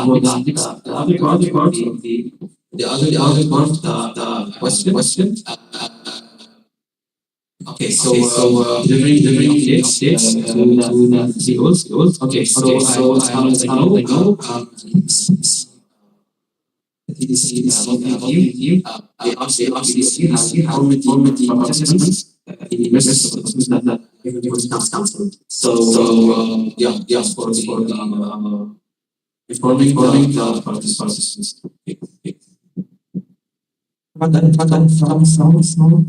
other part, the other part, the question. Okay, so delivering updates to the CEOs. Okay, so as far as I know, the TDC team, they asked TDC has informed the participants in the message of the participants that everything was cancelled. So yeah, for the informing the participants. Small.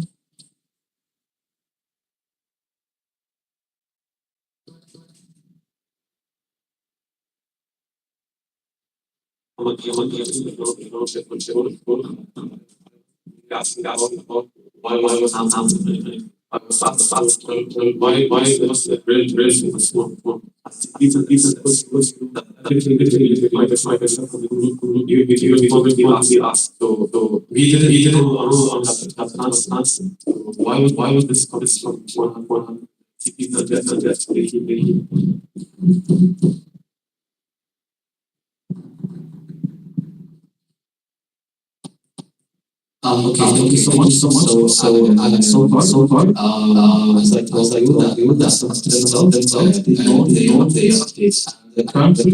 you asked. So we did a rule on that. Why was this from 100 CPs that's making. Okay, thank you so much. So far, as I would ask themselves, they are updates. Currently,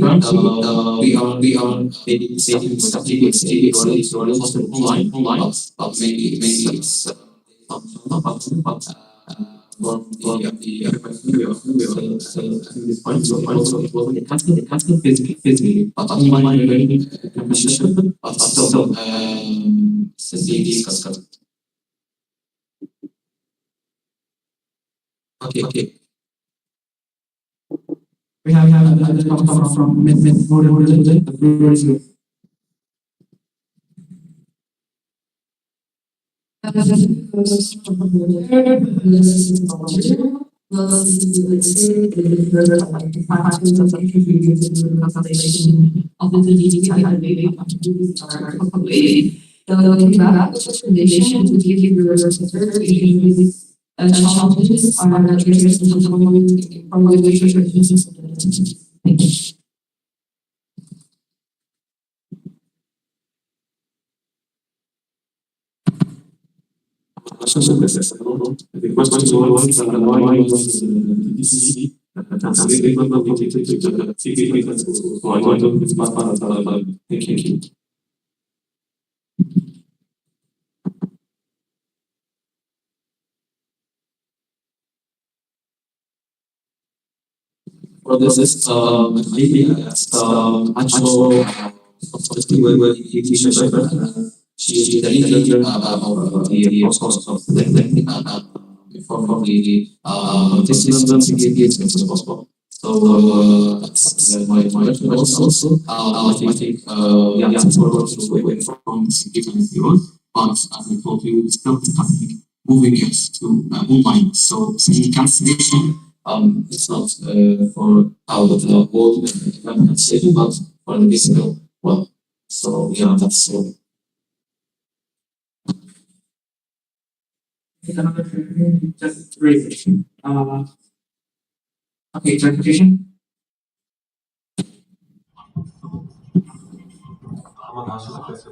we are maybe some people say it's already hosted online, but maybe it's but from this point, so it wasn't physically, but online learning can be shared, but still, CDs custom. Okay. We have another comment from Ms. Moden. The floor is yours. Challenges are addressed in the following from the Thank you. I don't know. The question was why was the DCC translated not located to the CPP transport. So I don't know if it's part of the thinking. For this, maybe actual obviously when you should she the leader of the process of from the participants engaged as possible. So that's my question also. I think yeah, it's more away from different heroes, but as I told you, it's still discussing moving it to online. So saying cancellation, it's not for how the whole cancellation, but for the physical one. So yeah, that's all. Another just raise it. Okay, clarification.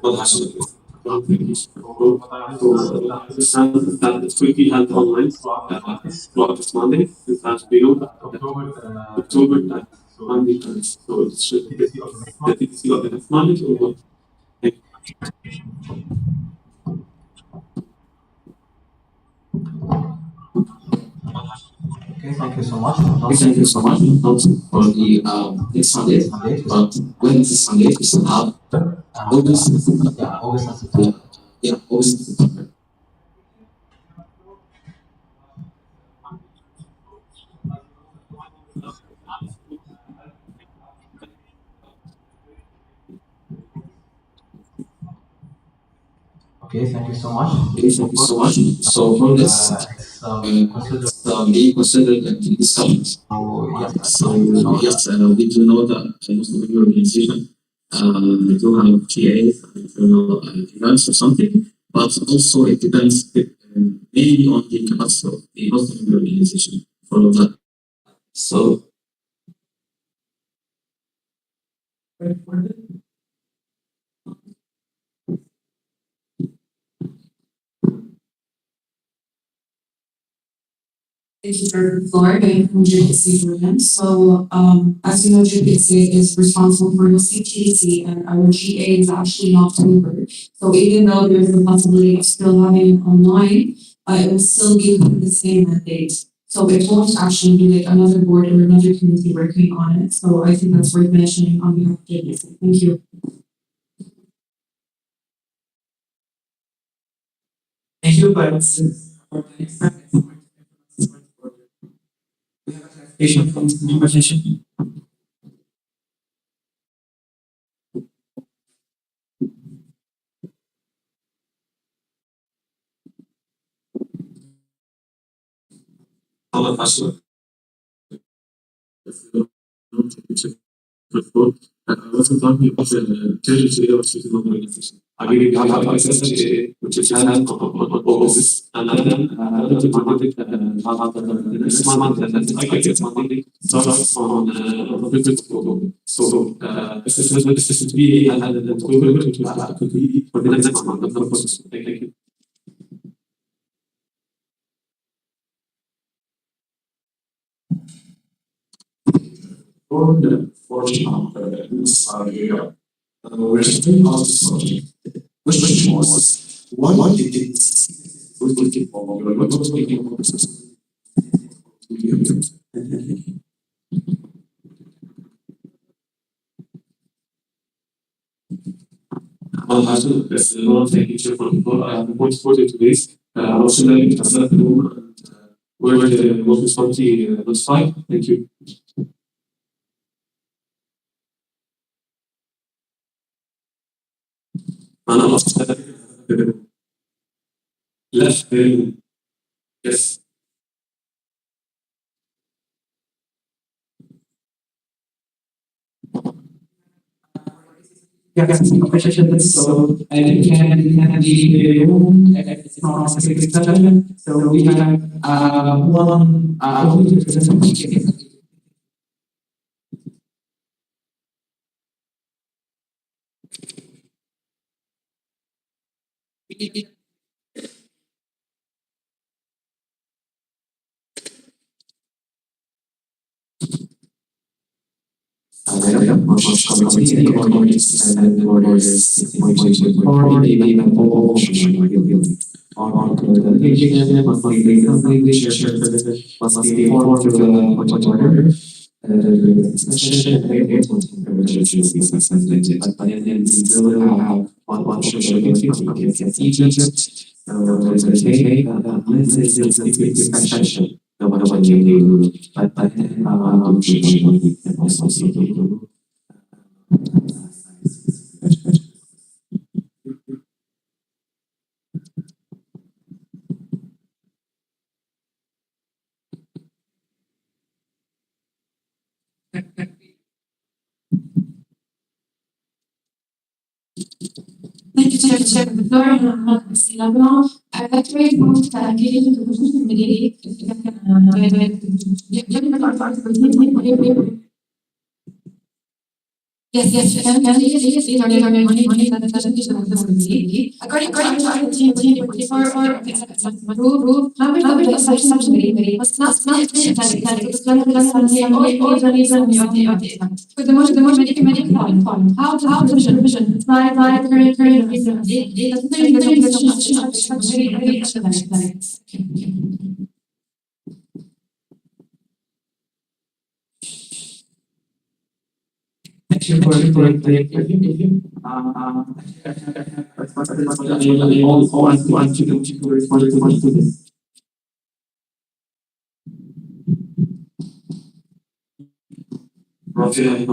So I understand that it's quickly held online throughout this Monday, since last video, October 9th, Monday 9th. So it should be the TTC of the next Monday or what? Okay, thank you so much. Thank you so much not for the next Sunday, but when this Sunday is have August and September. Yeah, August and September. Yeah, August and September. Okay, thank you so much. Okay, thank you so much. So for this, It's considered. being considered like discussions. So yes, So yes, we do know that most of the organization they do have GAs, events or something, but also it depends mainly on the capacity of the host of the organization for all that. So Thank you for the floor. I'm from JPC Brilliant. So, as you know, JPC is responsible for hosting TDC and our GA is actually in October. So even though there's the possibility of still having it online, it will still be within the same mandate. So it won't actually be like another board or another committee working on it. So I think that's worth mentioning on behalf of JPC. Thank you. Thank you, but for the next time, we have a clarification from the conversation. All of us. What's the talking about the tendency of system organization? I mean, you have IPSF, which is hand on office, and then another Monday, the next month, and then IPSF Monday starts on the 5th of October. So, this is to be added and equivalent to that for the next month of the process. Thank you. For the portion of this area, we're still on the subject. Question was, what did it was looking for? What was looking for? That's the one thing you should point forward to this. Also, let me present the room and where the most responsibility looks like. Thank you. Left bin. Yes. Yes, question. So you can leave the room it's not a secret session. So we have one Thank you, Chair. The floor is Labran. I'd like to report that engaging the Commission Committee. Yes, and these are the money that the presentation of the committee. According to Article 44 rule, members of the subcommittee must not split the for the motion committee how the commission by the current reason Thank you for the respond to this. Motion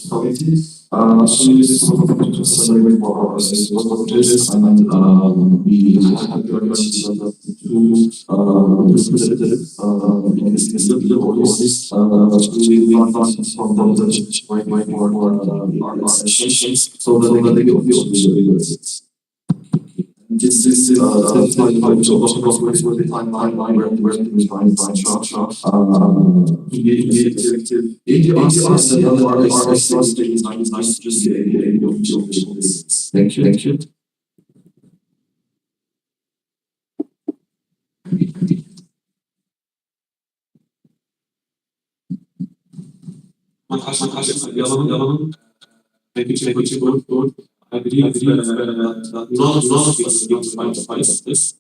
committee. So this is to celebrate for us as one of this, and then we have the organization of the two representatives in this audience. We want from them that might more our sessions so that they can be obvious. This is the timeline where we find structure. If you ask the other artists, it's nice to just get a visual. Thank you. Thank you. I believe that none of us is fight of this.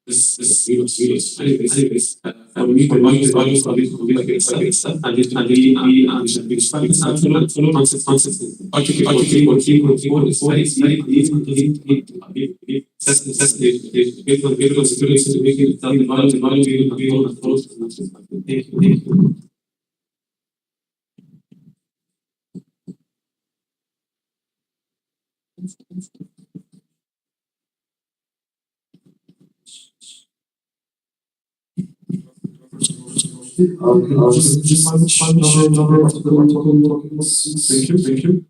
This is serious. Anyways, for me, the values of it will be like it's and we should be respecting full consequences. Article 14 is very Thank you. Just find the number of the documents. Thank you.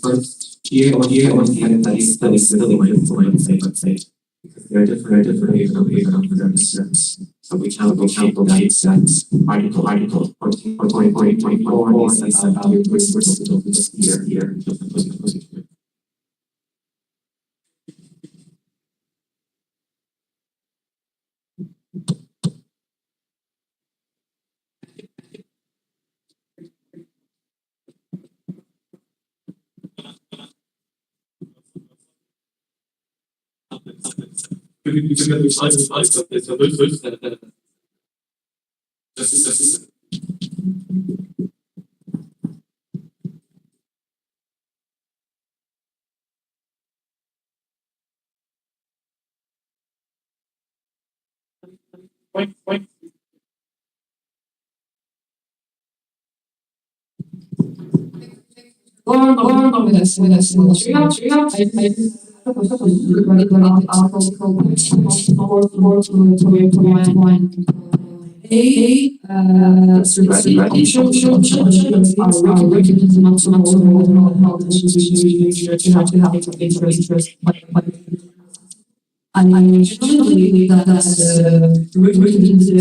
First year or studies let's say. There are different ways of represents. So we count that article 14.24 is about this year. You can get slides, but it's a little just point. Go on with us. I truly believe that written into the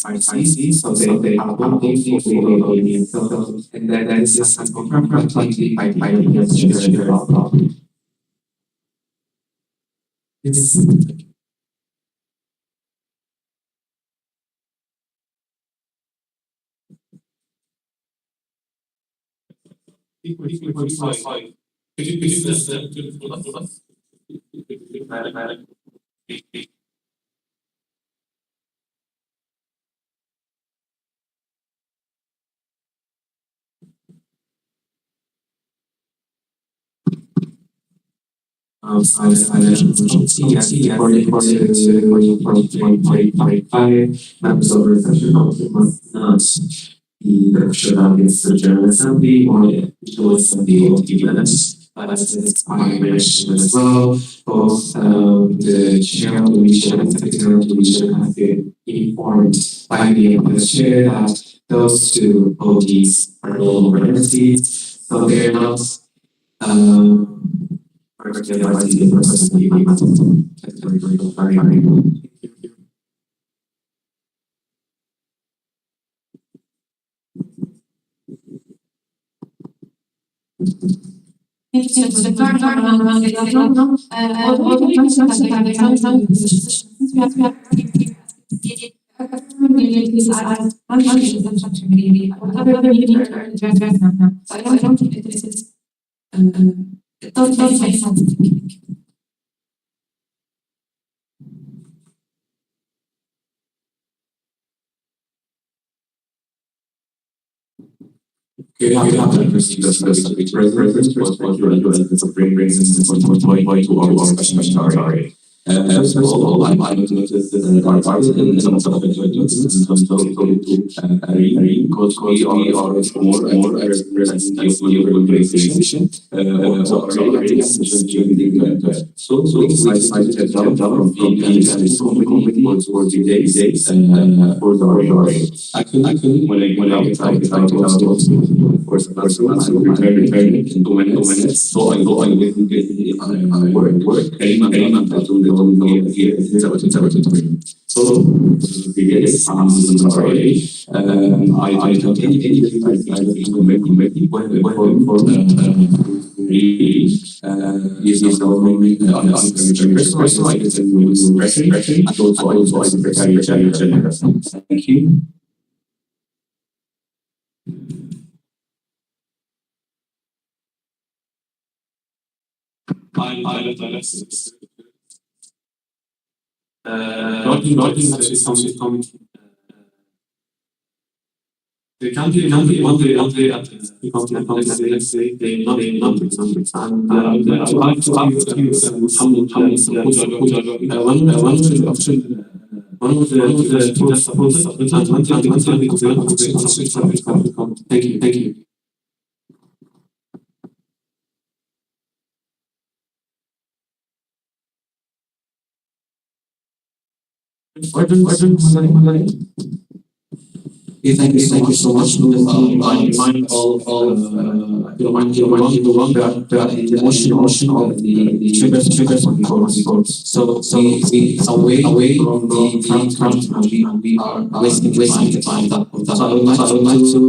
thank you. So they are one and that is just something completely by share problem. It's equally fine. Could you just to us? Financial efficiency according to 20.5 members of the session must not be should not be the General Assembly or the General Assembly of the minutes. That's my mention as well. Both the chair of the region and secretary of the region have been informed by the chair that those two OTs are no longer entities, so they're not You have to receive the reference what you are doing to bring instance to our question already. First of all, I noticed that our part in some of the intelligence and some to read because we are more representing the organization. So already so I decided to jump down from being a committee towards the days for the RRA. Actually, when I decided to for the last one, I will prepare it in 2 minutes. So I will get work. I do the here. So yes, already. I don't any committee for really is government so I get and also I prepare your channel. Thank you. Not actually something the country at let's say they not numbers and I would like to ask you some one of the option one of the tools suppose thank you. Thank you so much. I remind all remind everyone that the motion of the triggers on the courts. So we away from the current and we are wasting time that. So I would like to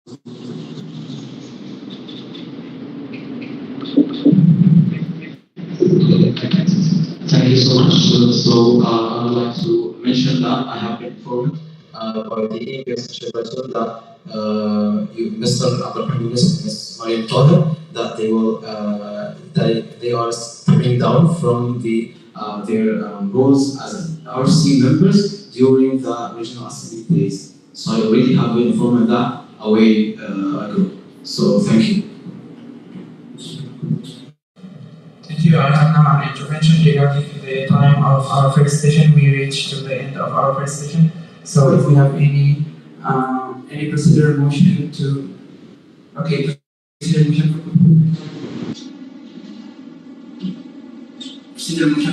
Thank you so much. I would like to mention that I have been informed by the EPS chairperson that Mr. Abdulrahman Yunus and Ms. Mariam Toher that they are stepping down from their roles as RC members during the regional assembly days. So I already have been informed that away ago. So thank you. Thank you. I have now an intervention regarding the time of our first session. We reached to the end of our first session. So if we have any procedure motion to, okay, procedure motion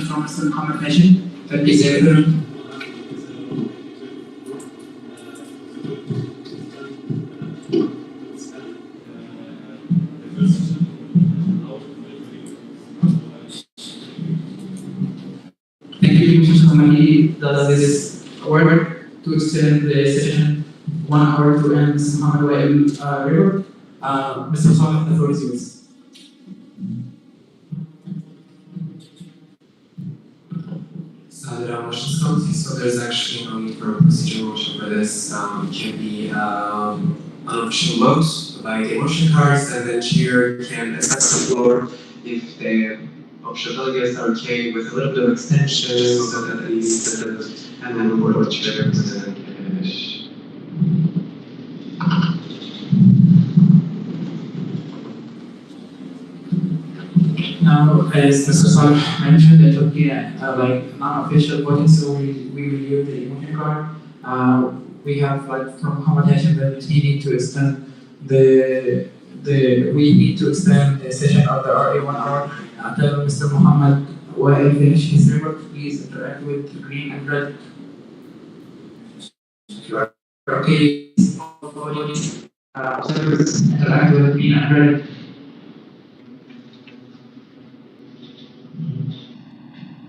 from Mr. Muhammad Hashim. That is Thank you, Mr. Hamadi. Does this work to extend the session 1 hour to end Mr. Muhammad River? Mr. Saleh, the floor is yours. So there are motions committee, so there's actually no need for a procedural motion for this. It can be unofficial vote by the motion cards, and the chair can assess the floor if the official delegates are okay with a little bit of extension, so that at least and then report to chair and then finish. Now, as Mr. Saleh mentioned, it will be like non-official voting, so we review the motion card. We have from Muhammad Hashim that he need to extend we need to extend the session of the RA 1 hour until Mr. Muhammad will finish his report. Please interact with the green and red. Okay, observers interact with green and red.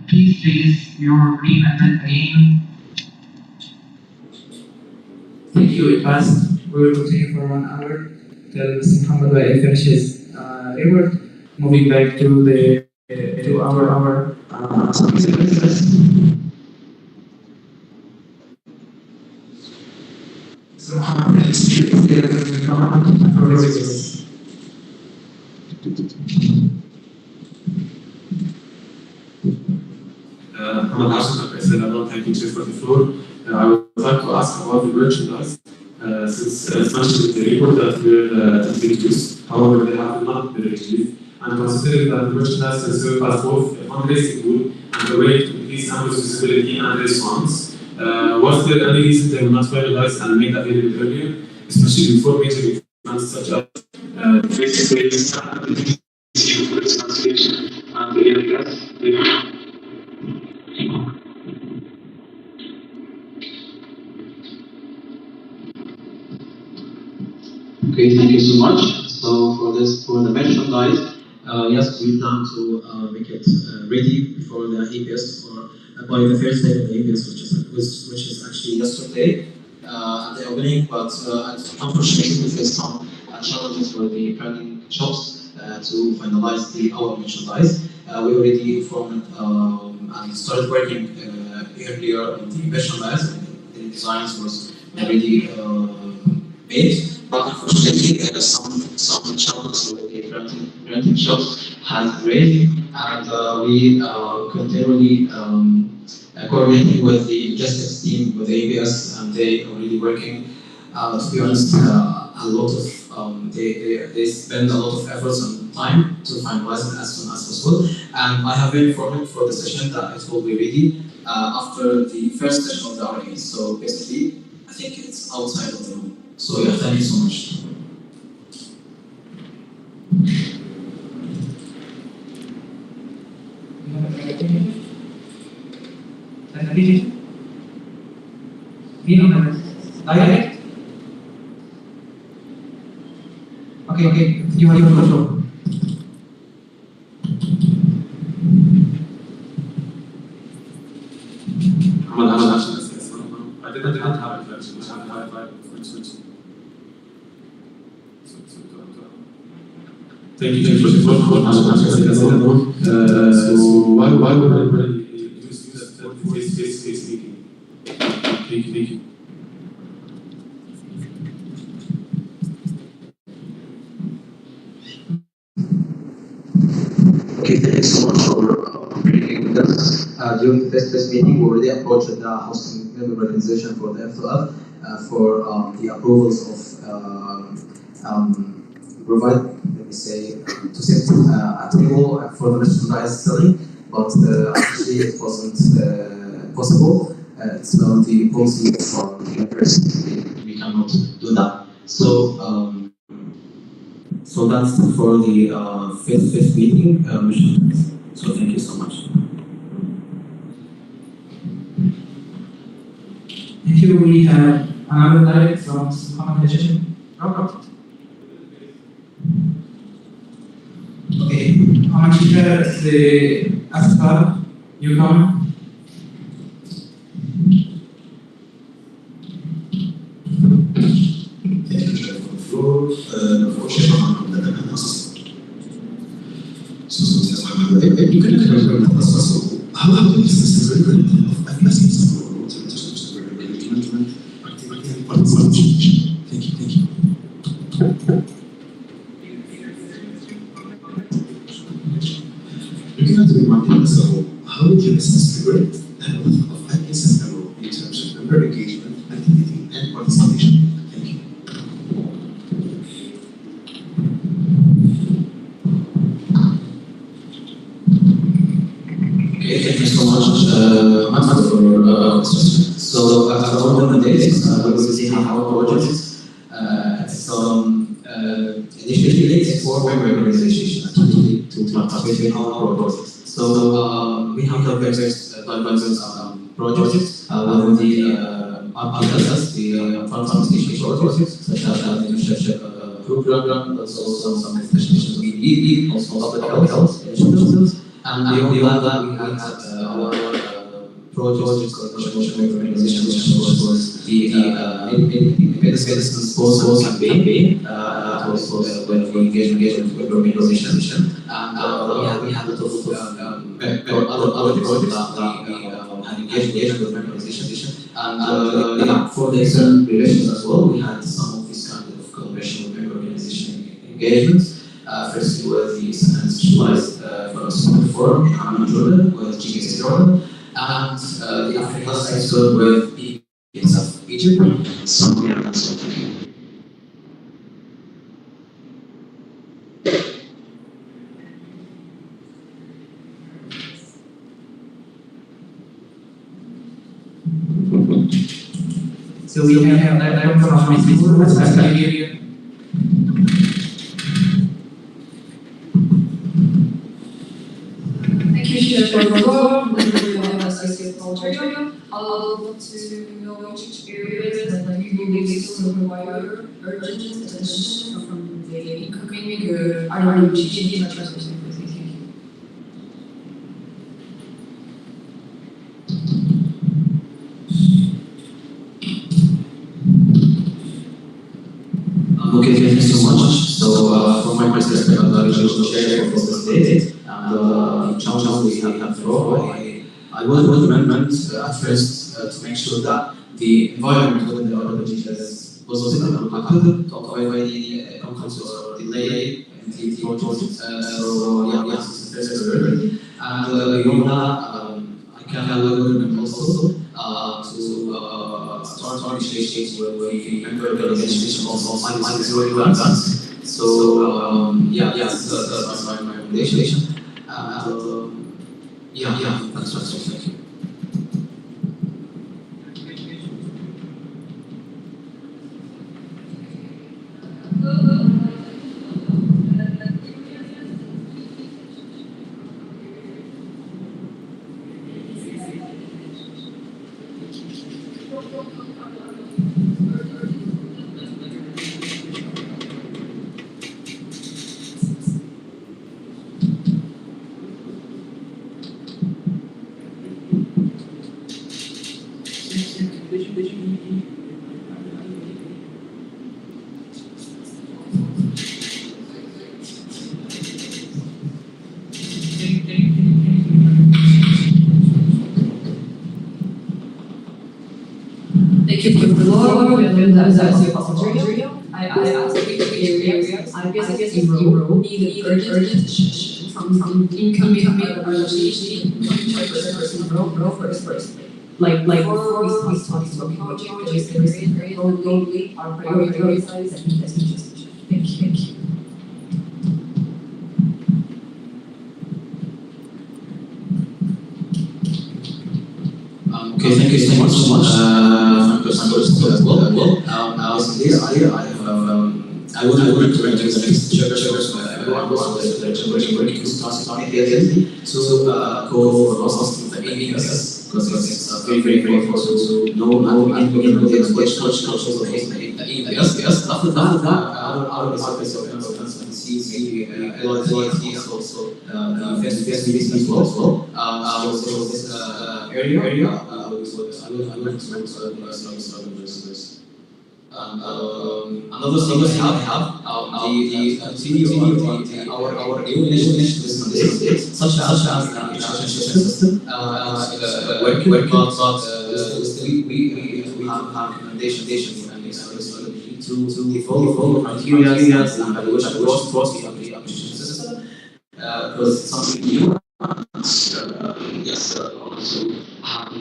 Please raise your green and red again. Thank you, it passed. We will continue for 1 hour till Mr. Muhammad finishes report. Moving back to the to our Mr. Muhammad, Muhammad Hassan, like I said, I don't thank you for the floor. I would like to ask about the merchandise. Since it's mentioned in the report that will be reduced, however, they have not been reduced. And considering that the merchandise can serve as both a fundraising tool and a way to increase campus visibility and response, was there any reason they were not finalized and made available earlier, especially before major events such as face-to-face translation and the Okay, thank you so much. So for the merchandise, yes, we plan to make it ready for the APS by the first day of the APS, which is actually yesterday at the opening. But unfortunately, we faced some challenges for the printing shops to finalize our merchandise. We already formed and started working earlier on the merchandise. The designs was already made. But unfortunately, some challenges with the printing shops has raised, and we continually coordinating with the logistics team with ABS, and they already working. To be honest, a lot of they spend a lot of efforts and time to finalize it as soon as possible. And I have been informed for the session that it will be ready after the first session of the RE. So basically, I think it's outside of the room. So yeah, thank you so much. Direct? Okay, you have the floor. I didn't have it actually. Thank you for the question. So why would everybody use that face meeting? Thank you. Okay, thanks so much for being with us. During the first meeting, we already approached the hosting member organization for the F2F for the approvals of provide, let me say, to set a table for the merchandise selling, but actually it wasn't possible. It's not the policy for the university. We cannot do that. So that's for the fifth meeting mission. So thank you so much. Thank you. We have another direct from competition. Okay, Amachika is the Aspa newcomer. How do you assess the rigor of IPSF Thank you. Looking at the market as a whole, how would you assess the rigor of IPSF EMRO in terms of member engagement, activity, and participation? Thank you. Okay, thank you so much, Ahmad, for question. So, around the days, we will see how our projects, initially it's for member organization actually to participate in our projects. So, we have the various projects with the others, the participation projects, such as the internship program, also some specifications we need, also public health initiatives. And beyond that, we had our project coordination organization, which was the medicine disposal campaign. That was when we engaged with organization. And we had a lot of other projects that we had engaged with organization. And for the external relations as well, we had some of these kind of collaboration with organization engagements. First with the centralized forum in Jordan with GKC Jordan, and the Africa sector with IPSF Egypt. So we have that from Nigeria. Thank you, Chef Barroso. Associate Algeria. I would love to know which areas that you believe still require urgent attention from the incoming GGD transmission. Thank you. Okay, thank you so much. So, from my perspective, I'm not able to share for this date and the challenges we have through. I would recommend at first to make sure that the environment within the organization is positive and productive to avoid any conflicts or delay in the project. So, yes, it's the first priority. And beyond that, I can recommend also to start negotiations with the member organization also on zero grants. So that's my recommendation. That's what I think. within the IPSF material, I asked which areas IPSF EMRO needed urgent attention from incoming organization first like before we start talking about projects, there is probably our priorities as we just mentioned. Thank you. Okay, thank you so much. First as well. Basically, I would recommend to the next chapters everyone was working simultaneously to go for lots of the APS because it's very important to know and implement which cultures of the APS. After that, out of the surface of see LIT also the feasibility as well. So this area I would recommend to another thing I have the continue our new initiatives such as the education system working but we have recommendations and to follow criteria and evaluation across the application system because it's something new. Yes, also have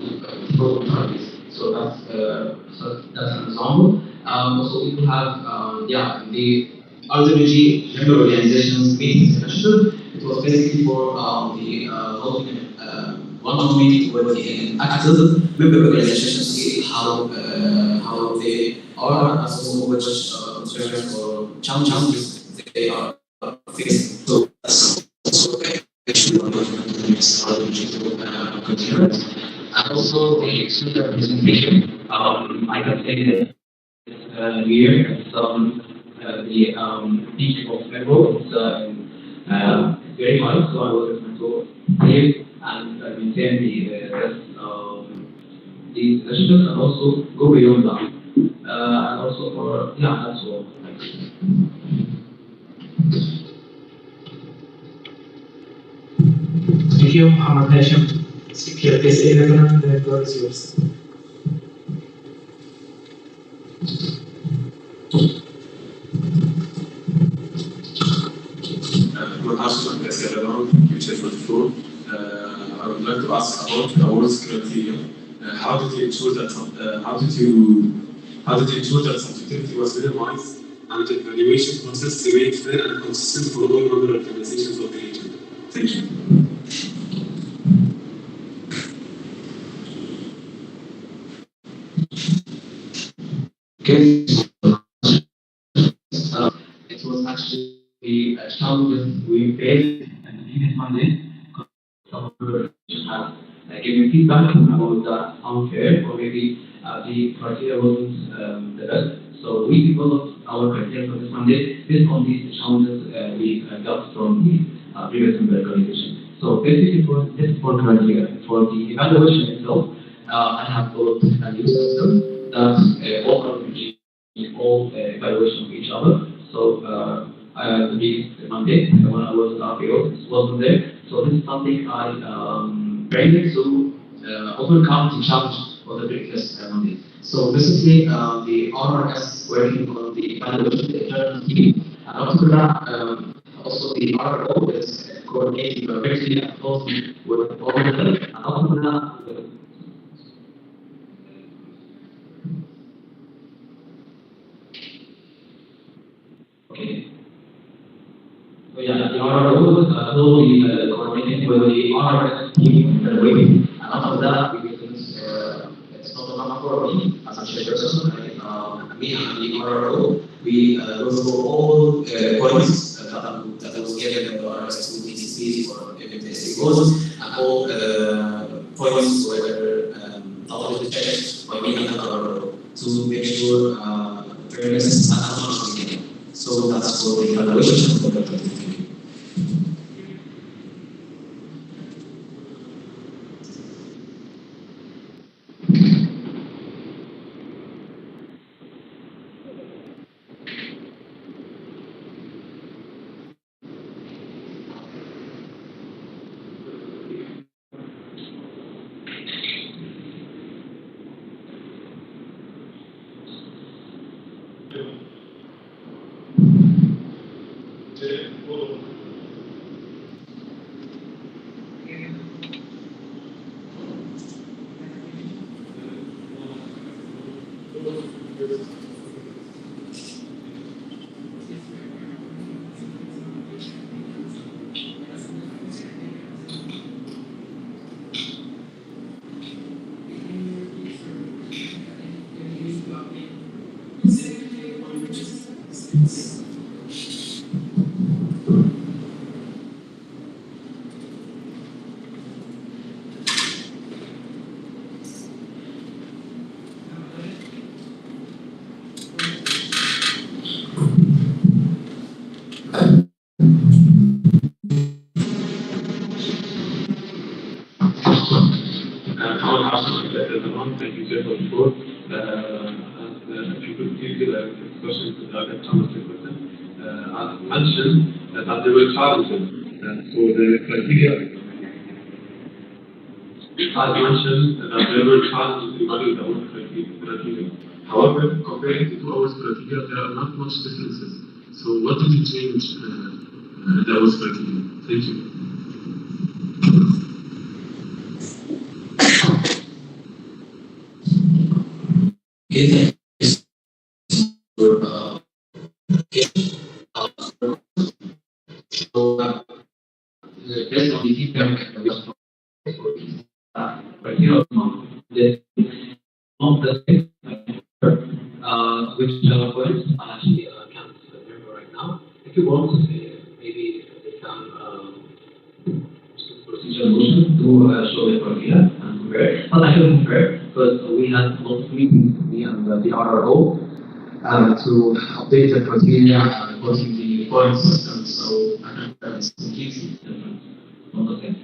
program targets. So that's an example. Also, we will have the RWG member organizations meetings initiative. It was basically for the holding one meeting with the active member organizations to see how they are as well which concerns or challenges they are facing. So that's also a issue on the next RWG to continue. And also the super presentation. I can say that here the peak of EMRO is very high, so I would recommend to live and maintain the rest of these initiatives and also go beyond that. And also for that's all. Thank you, Muhammad Hashim. Speaker case 11, the floor is yours. Good afternoon, everyone. Thank you for the floor. I would like to ask about the awards criteria. How did you ensure that subjectivity was minimized and the evaluation process remained fair and consistent for all member organizations of the region? Thank you. Okay. It was actually a challenge we faced and previous Monday. Some people have given feedback about that unfair or maybe the criteria wasn't the best. So we developed our criteria for this Monday based on these challenges we got from the previous member organization. So basically for this four criteria, for the evaluation itself, I have developed a new system that all evaluation of each other. So the biggest Monday when I was in RPO, this wasn't there. So this is something I trained to overcome the challenge for the previous Monday. So basically, the RRS working on the evaluation the internal team, and after that, also the RO is coordinating directly and closely with all of them, and after that. Okay. So yeah, the RRO is slowly coordinating with the RRS team internally, and after that, because it's not enough for me as a chairperson, me and the RRO, we go through all points that was given by the RRS to DCCs or MPSC goals, and all points were thoroughly checked by me and the RRO to make sure fairness and autonomy. So that's for the evaluation of the thinking. Our house is the one that you said before. If you could give the discussion to the other Thomas I mentioned that there were challenges for the criteria. I mentioned that there were challenges regarding the own criteria. However, comparing the two hours criteria, there are not much differences. So what did you change that was criteria? Thank you. Okay, for so based on the feedback we got right here, the which was actually can't remember right now. If you want, maybe they can procedural motion to show the criteria and compare. But I can compare because we had multiple meetings, me and the RRO, to update the criteria and putting the point system. So I think that's completely different from the thing.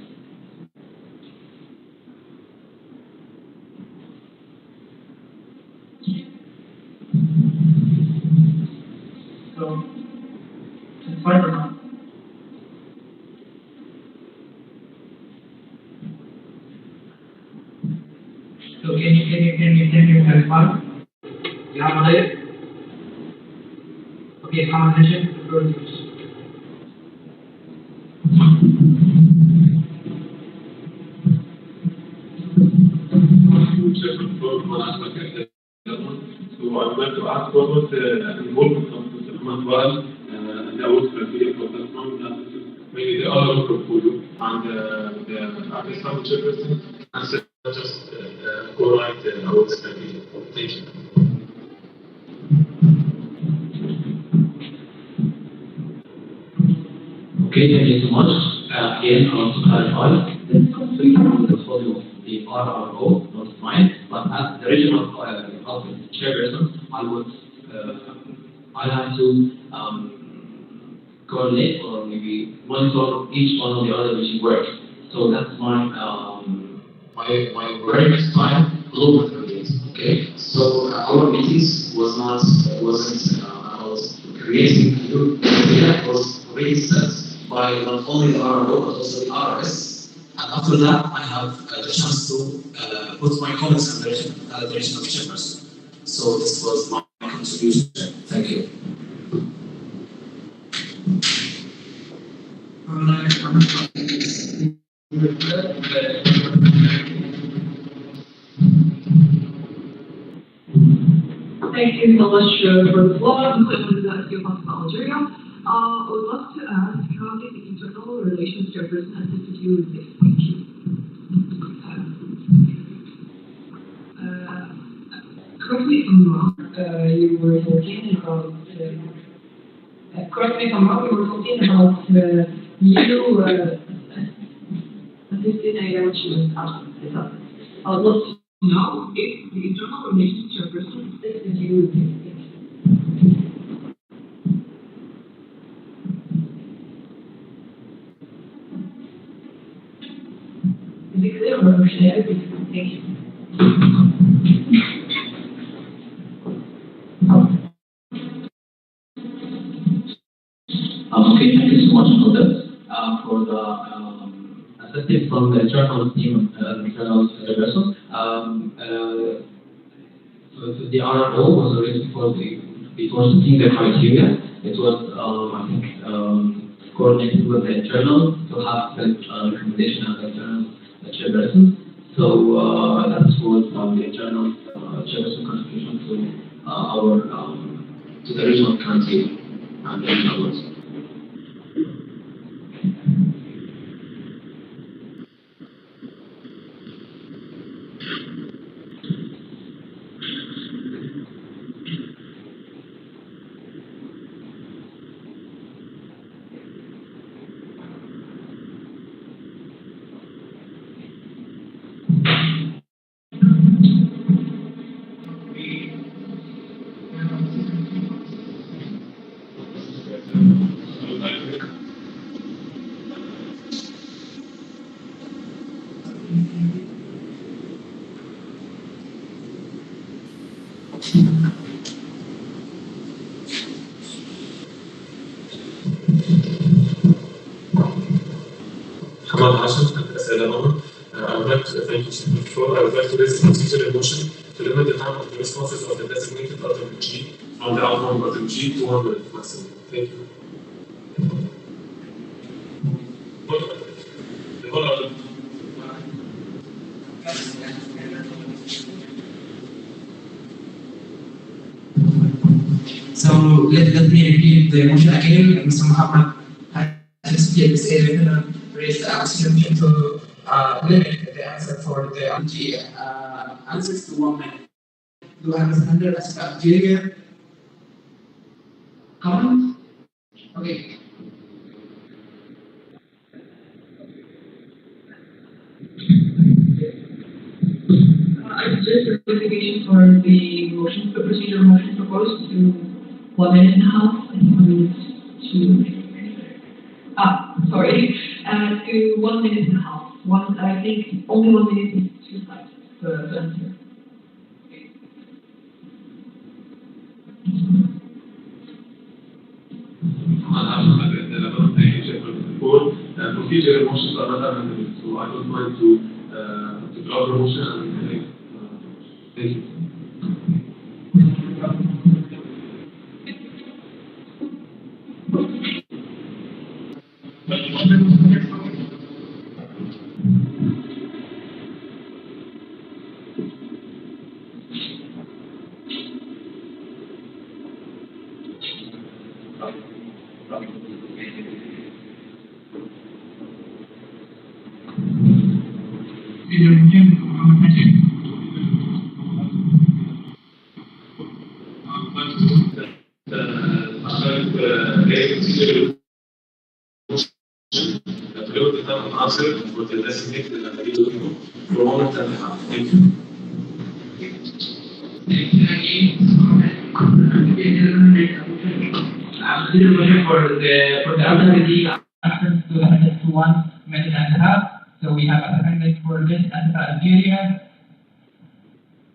So it's fine or not? So can you clarify? You have it? Okay, conversation. So I'm going to ask what was the involvement of the segment well, and that was criteria for that one. That is maybe the other portfolio and the artist chairperson, and so just go right about the criteria. Thank you. Okay, thank you so much. Again, I want to clarify that completely on the portfolio of the RRO, not mine, but as the regional office chairperson, I would I have to coordinate or maybe monitor each one of the other which work. So that's my work time all over the place. Okay, so our meetings wasn't about creating new data. It was already set by not only the RRO but also the RS. And after that, I have the chance to put my comments and the direction of chairperson. So this was my contribution. Thank you. Thank you so much for the floor. I'm Clinton with the SEO Hospital Algeria. I would love to ask how did the internal relations chairperson assisted you with this? Thank you. Correct me if I'm wrong. You were talking about. Correct me if I'm wrong. You were talking about you assisting a what you was asking. I would love to know if the internal relations chairperson assisted you with this. Is it clear or should I repeat? Thank you. Okay, thank you so much for that. For the assistance from the internal team, internal person. So the RRO was already before it was setting the criteria. It was, I think, coordinated with the internal to have the recommendation of the internal chairperson. So that was the internal chairperson contribution to our to the regional country and the regional. Kamal Hashim, I would like to thank you, Chief Control. I would like to raise a procedural motion to limit the time of the responses of the designated RWG from the outbound RWG to 1 minute maximum. Thank you. So let me repeat the motion again. Mr. Muhammad has this area raised the option to limit the answer for the answers to 1 minute. Do I understand as Algeria? Comment? Okay. I suggest a clarification for the motion, the procedural motion proposed to 1 minute and a half and 1 minute to, to 1 minute and a half. I think only 1 minute is too tight to answer. Procedural motions are not amended, so I don't mind to draw the motion and thank you. Answer for the designated for a moment and a half. Thank you. I'm still looking for the ability access to 1 minute and a half. So we have amendment for this and Algeria.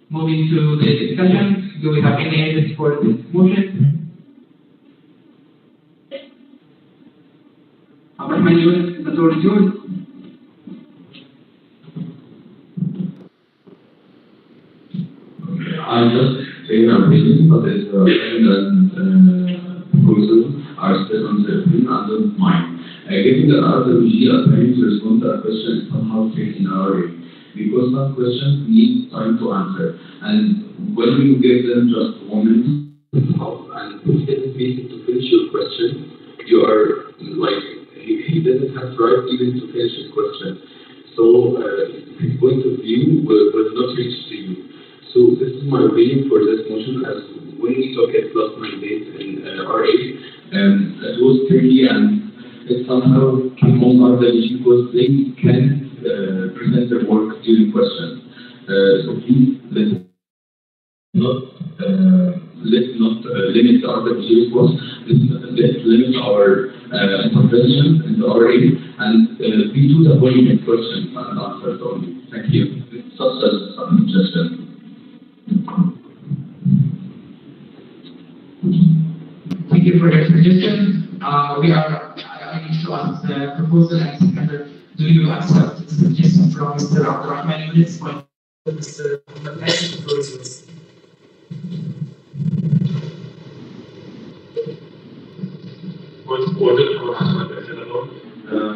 Moving to the discussion, do we have any edits for this motion? Abdurrahman Yunus, the floor is yours. I'm just saying our opinion, but it's proposals are still uncertain and don't mind. Getting the RWG applying to respond to a question is somehow tricky in our way, because some questions need time to answer. And when you give them just 1 minute and if he doesn't make it to finish your question, you are like, he doesn't have right even to finish his question. So his point of view will not reach to you. So this is my opinion for this motion, as when we talk at last mandate in RA, it was tricky and it somehow came on RWG because they can present their work during questions. So please let's not limit the RWG response. Let's limit our intervention in the RA and be to the point of questions and answers only. Thank you. Such as a suggestion. Thank you for your suggestion. I need to ask the proposal and seconder, do you accept the suggestion from Mr. Abdurrahman Yunus or Mr. Abdurrahman Yunus?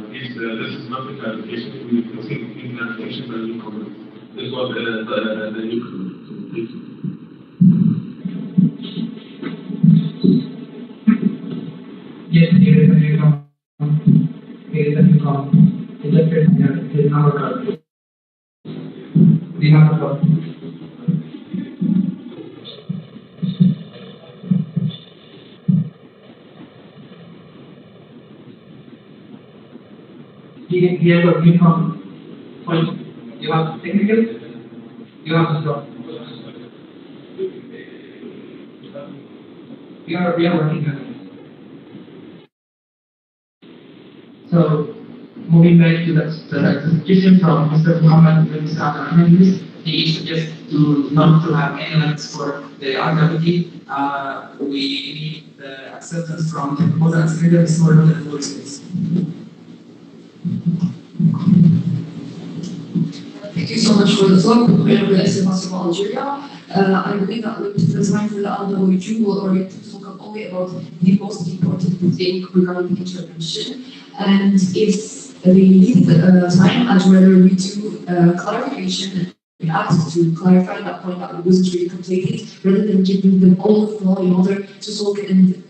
Please, this is not a clarification. We will proceed between clarification and new comment. This was the new comment. You have the floor. You have a point. You have technical. You have the floor. We are working on it. So, moving back to the suggestion from Mr. Muhammad when we start our analysis, he suggests to not to have any limits for the R-gravity. We need the acceptance from the proposal as leader disorder and policies. Thank you so much for the talk. We are the SMS of Algeria. I believe that the time for the LWG will orient to talk only about the most important thing regarding intervention. And if they need time, I'd rather we do clarification and ask to clarify that point that wasn't really completed, rather than giving them all the flow in order to talk and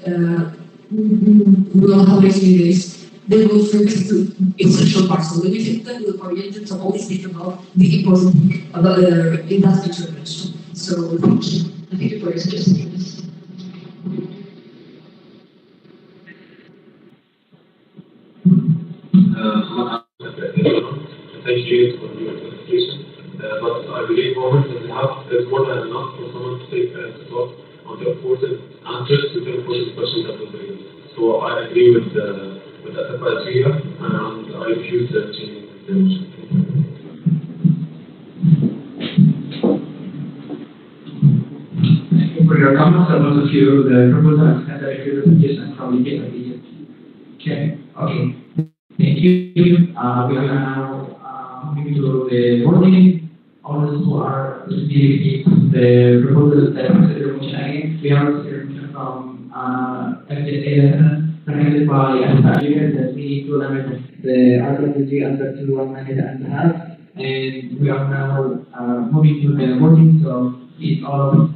will how they say this. They will forget the essential parts. So limited them will orient them to only speak about the important thing about in that intervention. So thank you. Thank you for your suggestions. Thank you for your presentation. But I believe moment that we have is more than enough for someone to take to talk on the important answers to the important questions that were raised. So I agree with the criteria and I refuse the changing the motion. Thank you for your comments. I will give you the proposal and the clarification from the meeting. Okay. Thank you. We are now moving to the voting. All those who are receiving the proposal that consider motion again, we have a motion from FJA recommended by Algeria that we need to limit the RWG under to 1 minute and a half. And we are now moving to the voting. So please all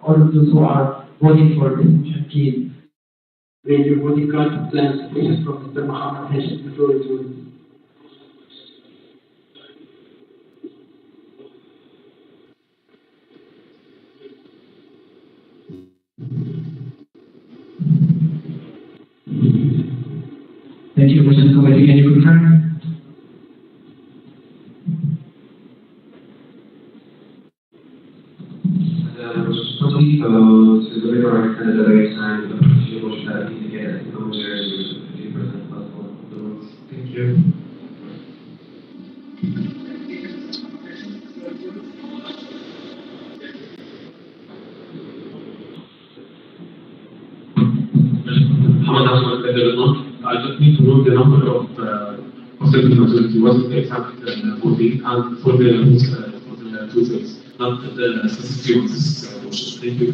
of those who are voting for this motion, please raise your voting card to claim sufficient from Mr. Muhammad Hashim. The floor is yours. Thank you, President Committee. Can you confirm? This is the correct candidate and the motion that indicates the co-chairs with 50% plus one of the votes. Thank you. I just need to know the number of possible majority. Was it exactly 40 and for the two things, not the specificity of this motion. Thank you.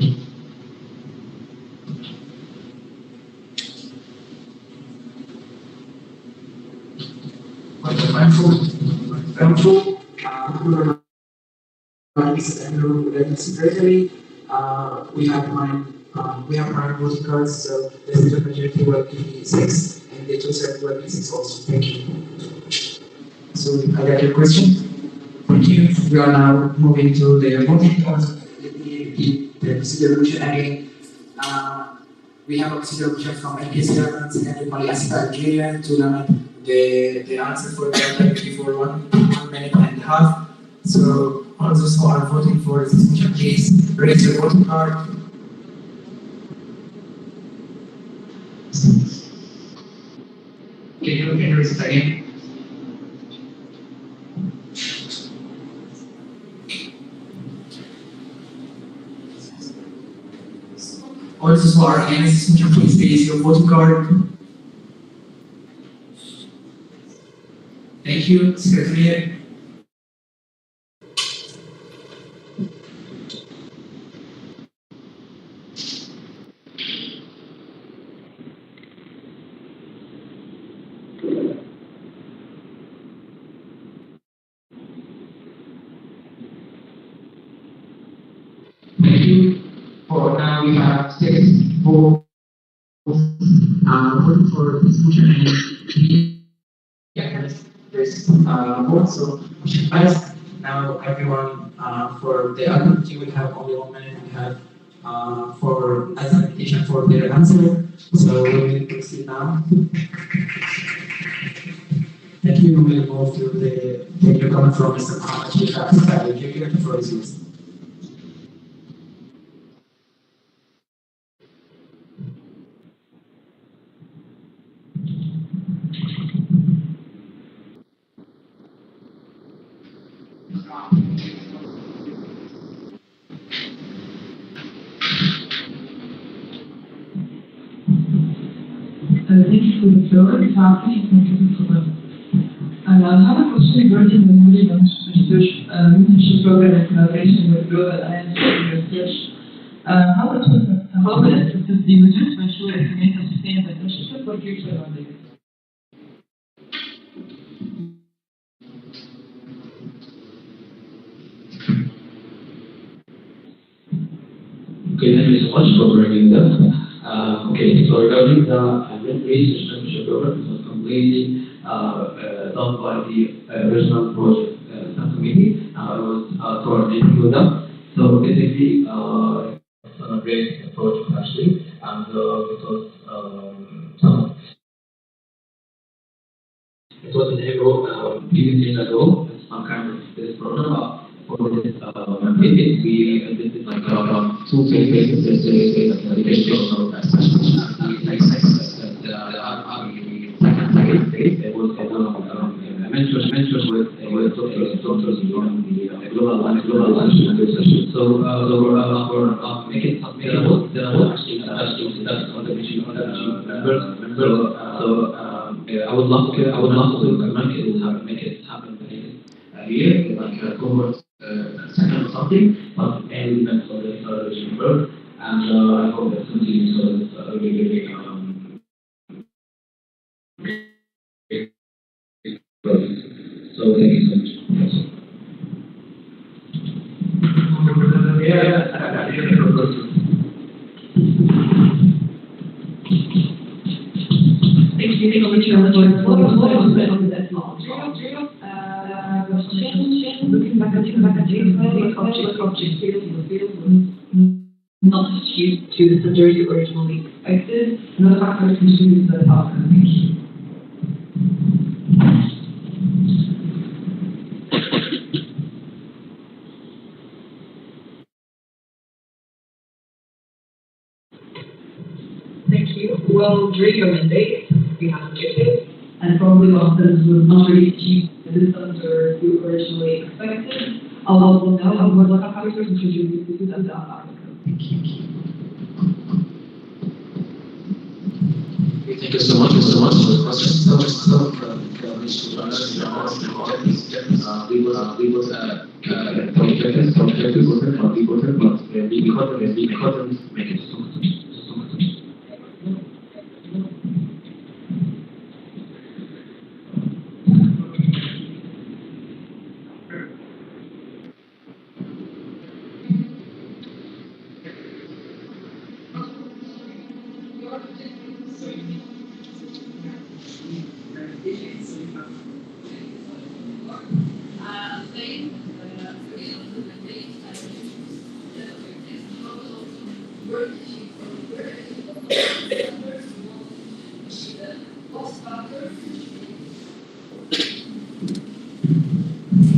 We have nine voting cards, so the simple majority will be 6, and the two-thirds will be 6 also. Thank you. So I got your question. Thank you. We are now moving to the voting cards. Let me repeat the procedure motion again. We have a procedure motion from IPSF seconded by Algeria to limit the answer for the LWG for 1 minute and a half. So all those who are voting for this motion, please raise your voting card. Can you raise it again? All those who are against this motion, please raise your voting card. Thank you, Secretary. Thank you. For now, we have 6 votes voting for this motion and this vote. So motion passed. now everyone for the activity will have only 1 minute. We have for as an invitation for their answer. So we will proceed now. Thank you. We will move to the new comment from Mr. Muhammad Sheikh. I will give you the floor is yours. Thank you for the floor. It's Happy. Thank you for the I have a question regarding the knowledge research internship program in collaboration with Global Alliance for Research. How will it be used to ensure estimates of sustainable internship for future learning? Okay, thank you so much for bringing that. Okay, so regarding the research internship program, it was completely done by the original project subcommittee. I was coordinating with them. So basically, it's a great project actually, and it was an EMRO few years ago. It's some kind of this program. For this paper, we did like around 2 pages. There's a application of it was a mentor with doctors from the global lunch research. So for make it sustainable, there are actually that's on the mission members. So I would love to make it happen here, like a cohort second or something, but elements of the acceleration work, and I hope that continues. So it's really so thank you so much. Thank you so much for looking back at object field not achieved to the standards you originally expected. Another factor is contributing to the task communication. Thank you. Well, during your mandate, we have objectives, and probably one of them was not really achieved the standard you originally expected. I'll also know what factors contribute to that outcome. Thank you. Thank you so much for the question. We was but we couldn't make it so much.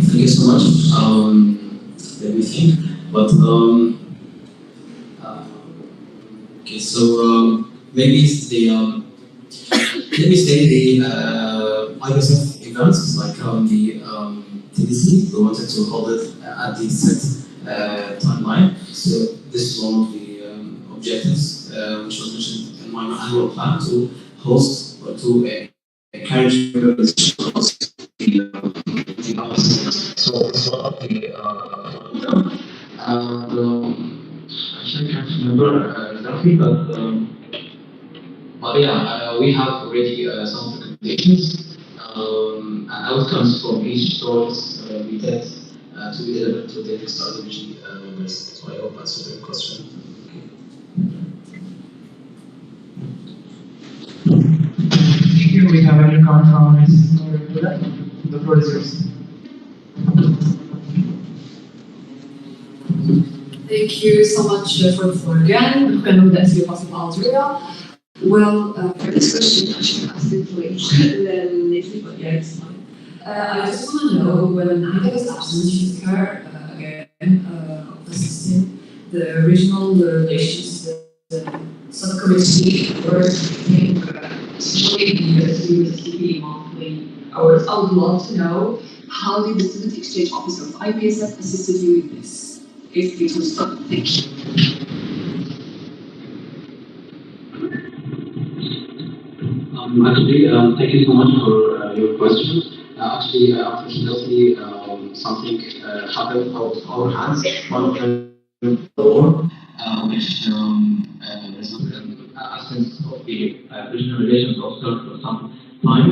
Thank you so much. Let me think. But okay, so maybe it's the let me say the IPSF events like the TDC. We wanted to hold it at the set timeline. So this is one of the objectives which was mentioned in my annual plan to host or to encourage so it's one of the and actually I can't remember exactly, but yeah, we have already some recommendations and outcomes from each source we test to be delivered to the next RDBG members. So I hope that's a good question. Thank you. We have any comment from Ms. Nora. The floor is yours. Thank you so much for the floor again. نكمل بأسئلة خاصة Algeria. Well, for this question, I should ask it lately, but yeah, it's fine. I just want to know when Ida was absent, she's her again assisting the regional relations subcommittee working especially with the monthly hours. I would love to know how did the student exchange officer of IPSF assisted you in this? If it was done, thank you. Thank you so much for your question. Unfortunately, something happened out of our hands. One of them door, which resulted in absence of the regional relations officer for some time.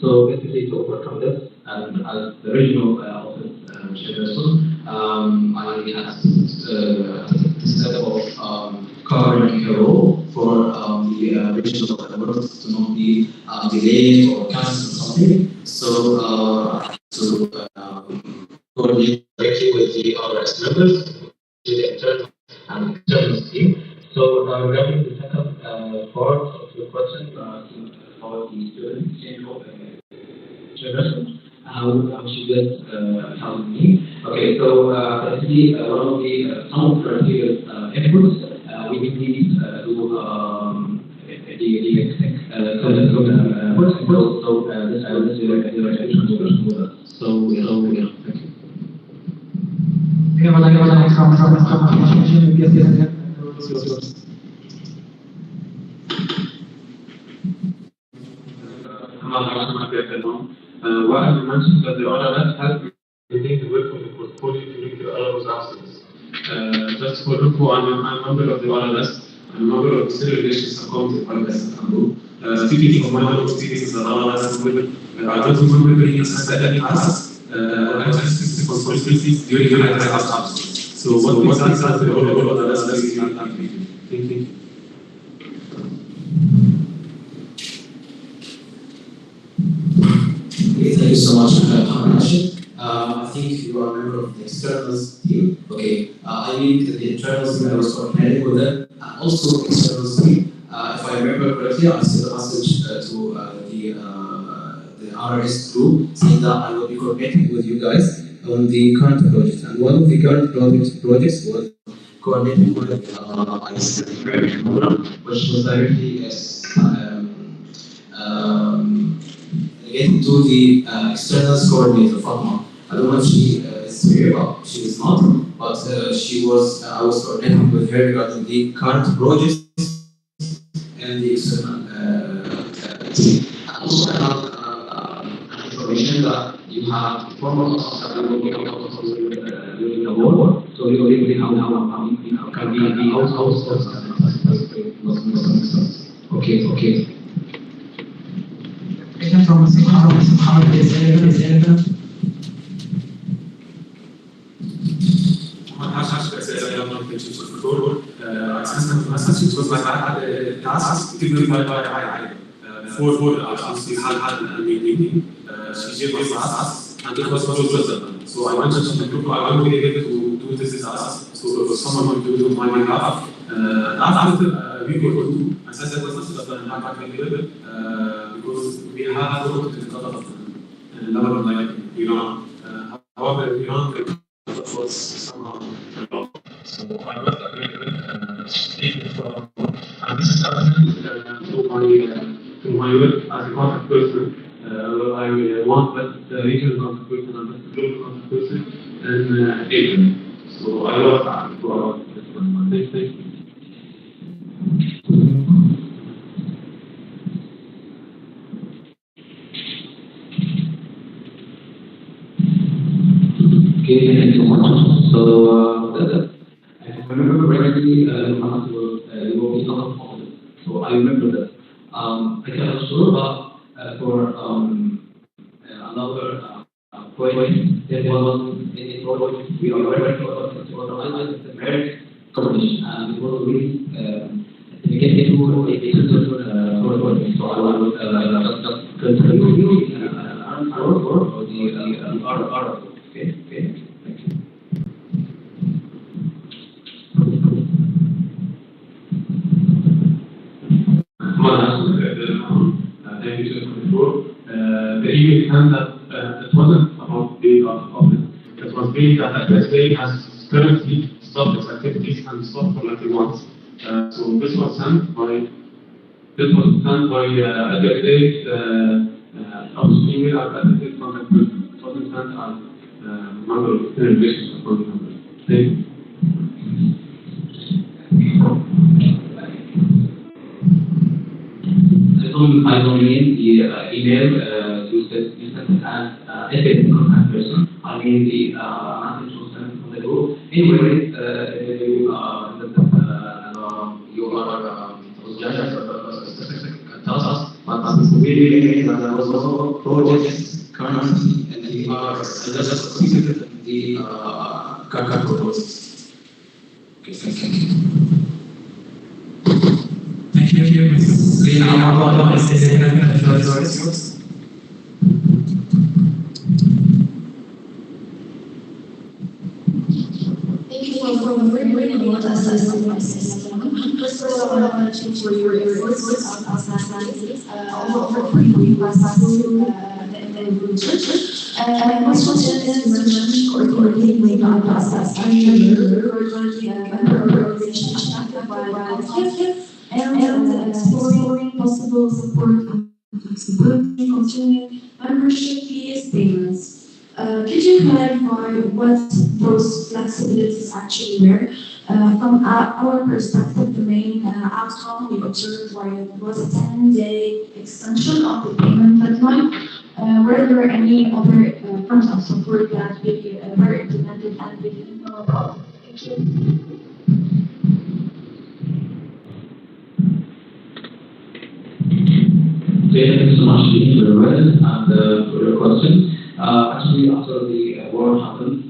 So basically, to overcome this, and as the regional office chairperson, I had the step of covering her role for the regional efforts to not be delayed or cancelled or something. So coordinate directly with the other members, the internal and external team. So regarding the second part of your question about the student exchange generation, how she gets help me. Okay, so basically one of the some of the criteria inputs we need to so this I will discussion with us. So yeah, thank you. What I mentioned that the RLS has maintained the work on the portfolio during the RLS absence. Just for info, I'm a member of the RLS. I'm a member of the Civil Relations Subcommittee of RLS Istanbul. Speaking of my own experience as an RLS member, I don't remember being assigned any task or exercise responsibilities during the RLS absence. So what exactly the role of RLS is in that meeting? Thank you. Okay, thank you so much, Rashid. I think you are a member of the externals team. Okay, I mean the internals team, I was coordinating with them, and also externals team. If I remember correctly, I sent a message to the RS group saying that I will be coordinating with you guys on the current project. And one of the current projects was coordinating with IPSF EMRO, which was directly related to the external coordinator, Fatma. I don't know if she is here, but she is not. But she was, I was coordinating with her regarding the current projects and the external team. Also, I have information that you have formal during the war, so you really how can be outsourced. Okay. From Muhammad is Massachusetts was my task given by for she had a meeting. She gave us task and it was done. So I mentioned to the group I will be able to do this task. So if someone will do my behalf, after a week or two, I said that was not done back available because we have to look at the lot of level like however that was somehow. So I was stated from this is to my work as a contact person. I want that the regional contact person and the global contact person and April. So I was asked for this one. Thank you. Okay, thank you so much. So if I remember correctly, you will be not positive. So I remember that. I cannot sure, but for another point, there was in project we are working on it was organized the merit competition, and it was really dedicated to a project. So I will just continue answer for the R. Okay, thank you. hand that it wasn't about being out of office. It was really that IPSF has currently stopped its activities and stopped for like a month. So this was sent by IPSF office email and IPSF contact person. It wasn't sent as member of the relations supporting members. Thank you. I don't mean the email you sent it as ethics contact person. I mean the message was sent from the group. Anyway, you are tell us, but we really that there was also projects currently and they are just completed the current proposals. Okay, thank you. Thank you, Ms. Lina. Our is yours. Thank you for bringing what us as first of all, I want to thank you for your efforts as scientists, for bringing us the research. My question is, you mentioned coordinating with the process. I remember currently a member of the organization active by IPSF and exploring possible support and flexibility continuing membership fees payments. Could you clarify what those flexibilities actually were? From our perspective, the main outcome we observed was a 10-day extension of the payment deadline. Were there any other forms of support that were implemented and we didn't know about? Thank you. Thank you so much for your words and for your question. Actually, after the war happened,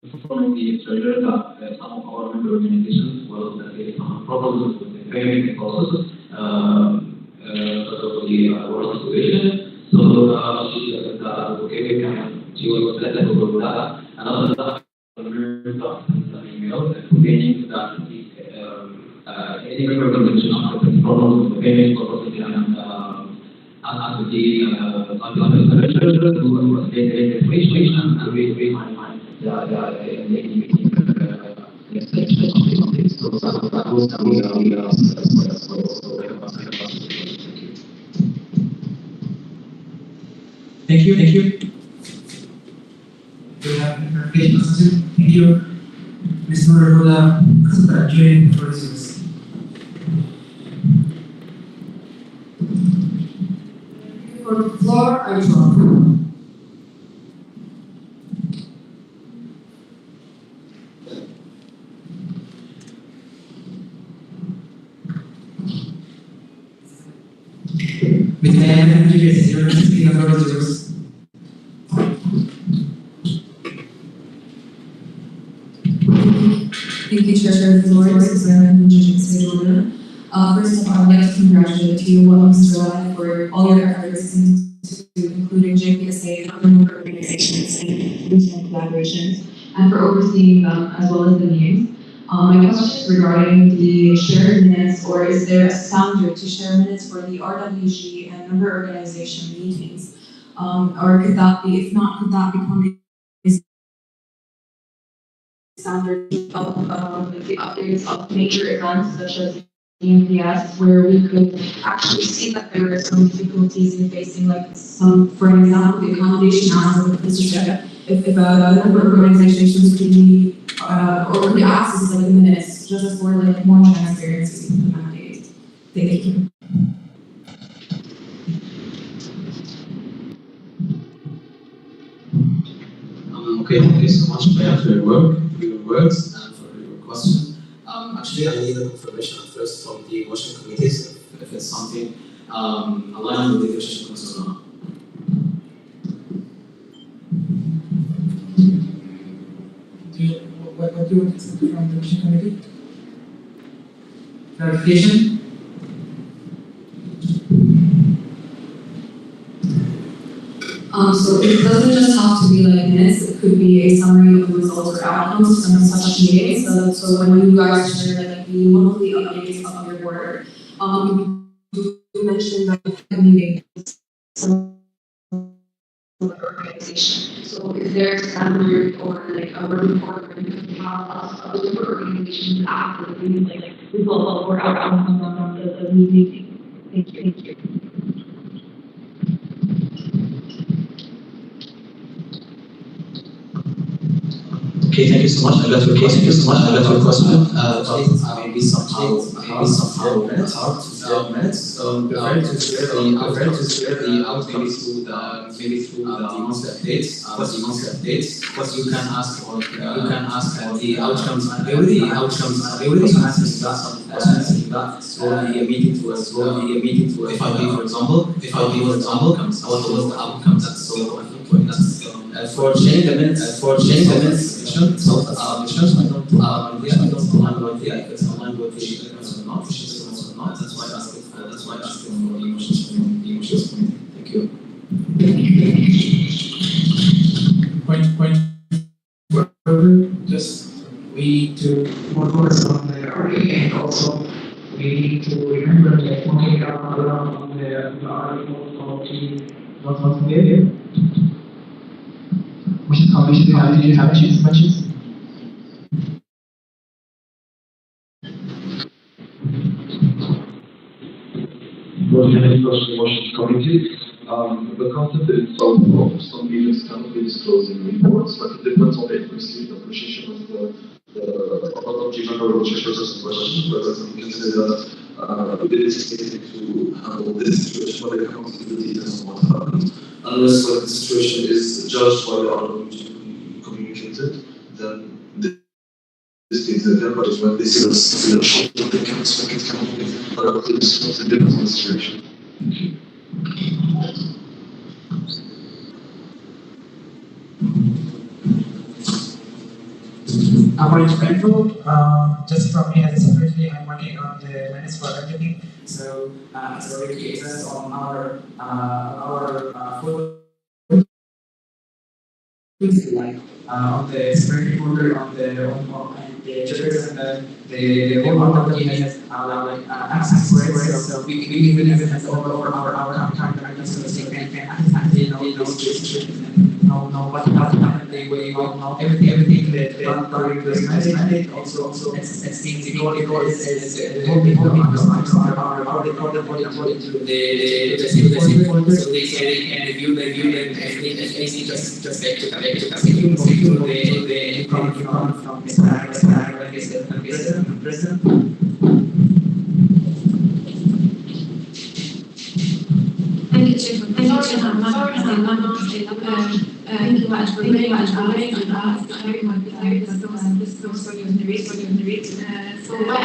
informing the treasurer that some of our member organizations will face some problems with the payment process because of the war situation. So she said that okay, she was let us go with that. And after that, an email explaining that any member organization has problems with the payment process and the treasurer who was the information and we find Thank you. Do you have any clarifications? Thank you. Ms. Nurullah, join for this. For the floor, I draw. With the MPS, your floor is yours. Thank you, Treasurer Flores, first of all, I'd like to congratulate you, Mr. Lai, for all your efforts including JPSA and other member organizations and recent collaborations, and for overseeing them as well as the meetings. My question is regarding the shared minutes, or is there a standard to share minutes for the RWG and member organization meetings? Or could that be, if not, could that become a standard of the updates of major events such as EMPS, where we could actually see that there are some difficulties in facing, like some, for example, the accommodation aspect of this trip. If a number of organizations could be or could access like the minutes just for like more transparency in the mandate. Thank you. Okay, thank you so much, Claire, for your words, and for your question. Actually, I need a confirmation at first from the motion committees if it's something aligned with the question committees or not. What do you want from the motion committee? Clarification? So it doesn't just have to be like minutes, it could be a summary of the results or outcomes from such meetings. So when you guys share like the monthly updates of your work, you mentioned that meeting some organization. So is there a standard or like a requirement of how other organizations act or like result or outcome from the meeting? Thank you. Thank you. Okay, thank you so much. I got your question. Maybe somehow hard to share minutes. So prefer to share the outcomes through the monthly updates. What you can ask for the outcomes. I already answered that. So the meeting to us. If I be for example, outcomes. What was the outcomes? So I think that's for sharing the minutes. So I don't have no idea if it's online votation or not. That's why I asked for the emotions community. Thank you. Point further, just we need to more focus on the RA and also we need to remember that working around on the article quality not there. Which is how we should have choose matches. Well, the next question was committee. The concept itself of some meetings cannot be disclosed in reports, but the difference of accuracy and appreciation of the general chairperson question, whether we can say that it is easy to handle this situation when it comes to the details of what happened. Unless the situation is judged by the other communicated, then this is the but when this is a short, they can expect it can be disclose the difference in the situation. About info, just from me as a secretary, I'm working on the minutes for everything. So it's already exists on our like on the security folder on the checkers and the whole company has access for it. So we even have it over our account so they can access they know what happened, they will know everything that during this mandate. Also it's being recorded as whole our recorded according to the folder, so they can review them and anything just back to the from Mr. President. Thank you, Chief. Thank you much for bringing us so what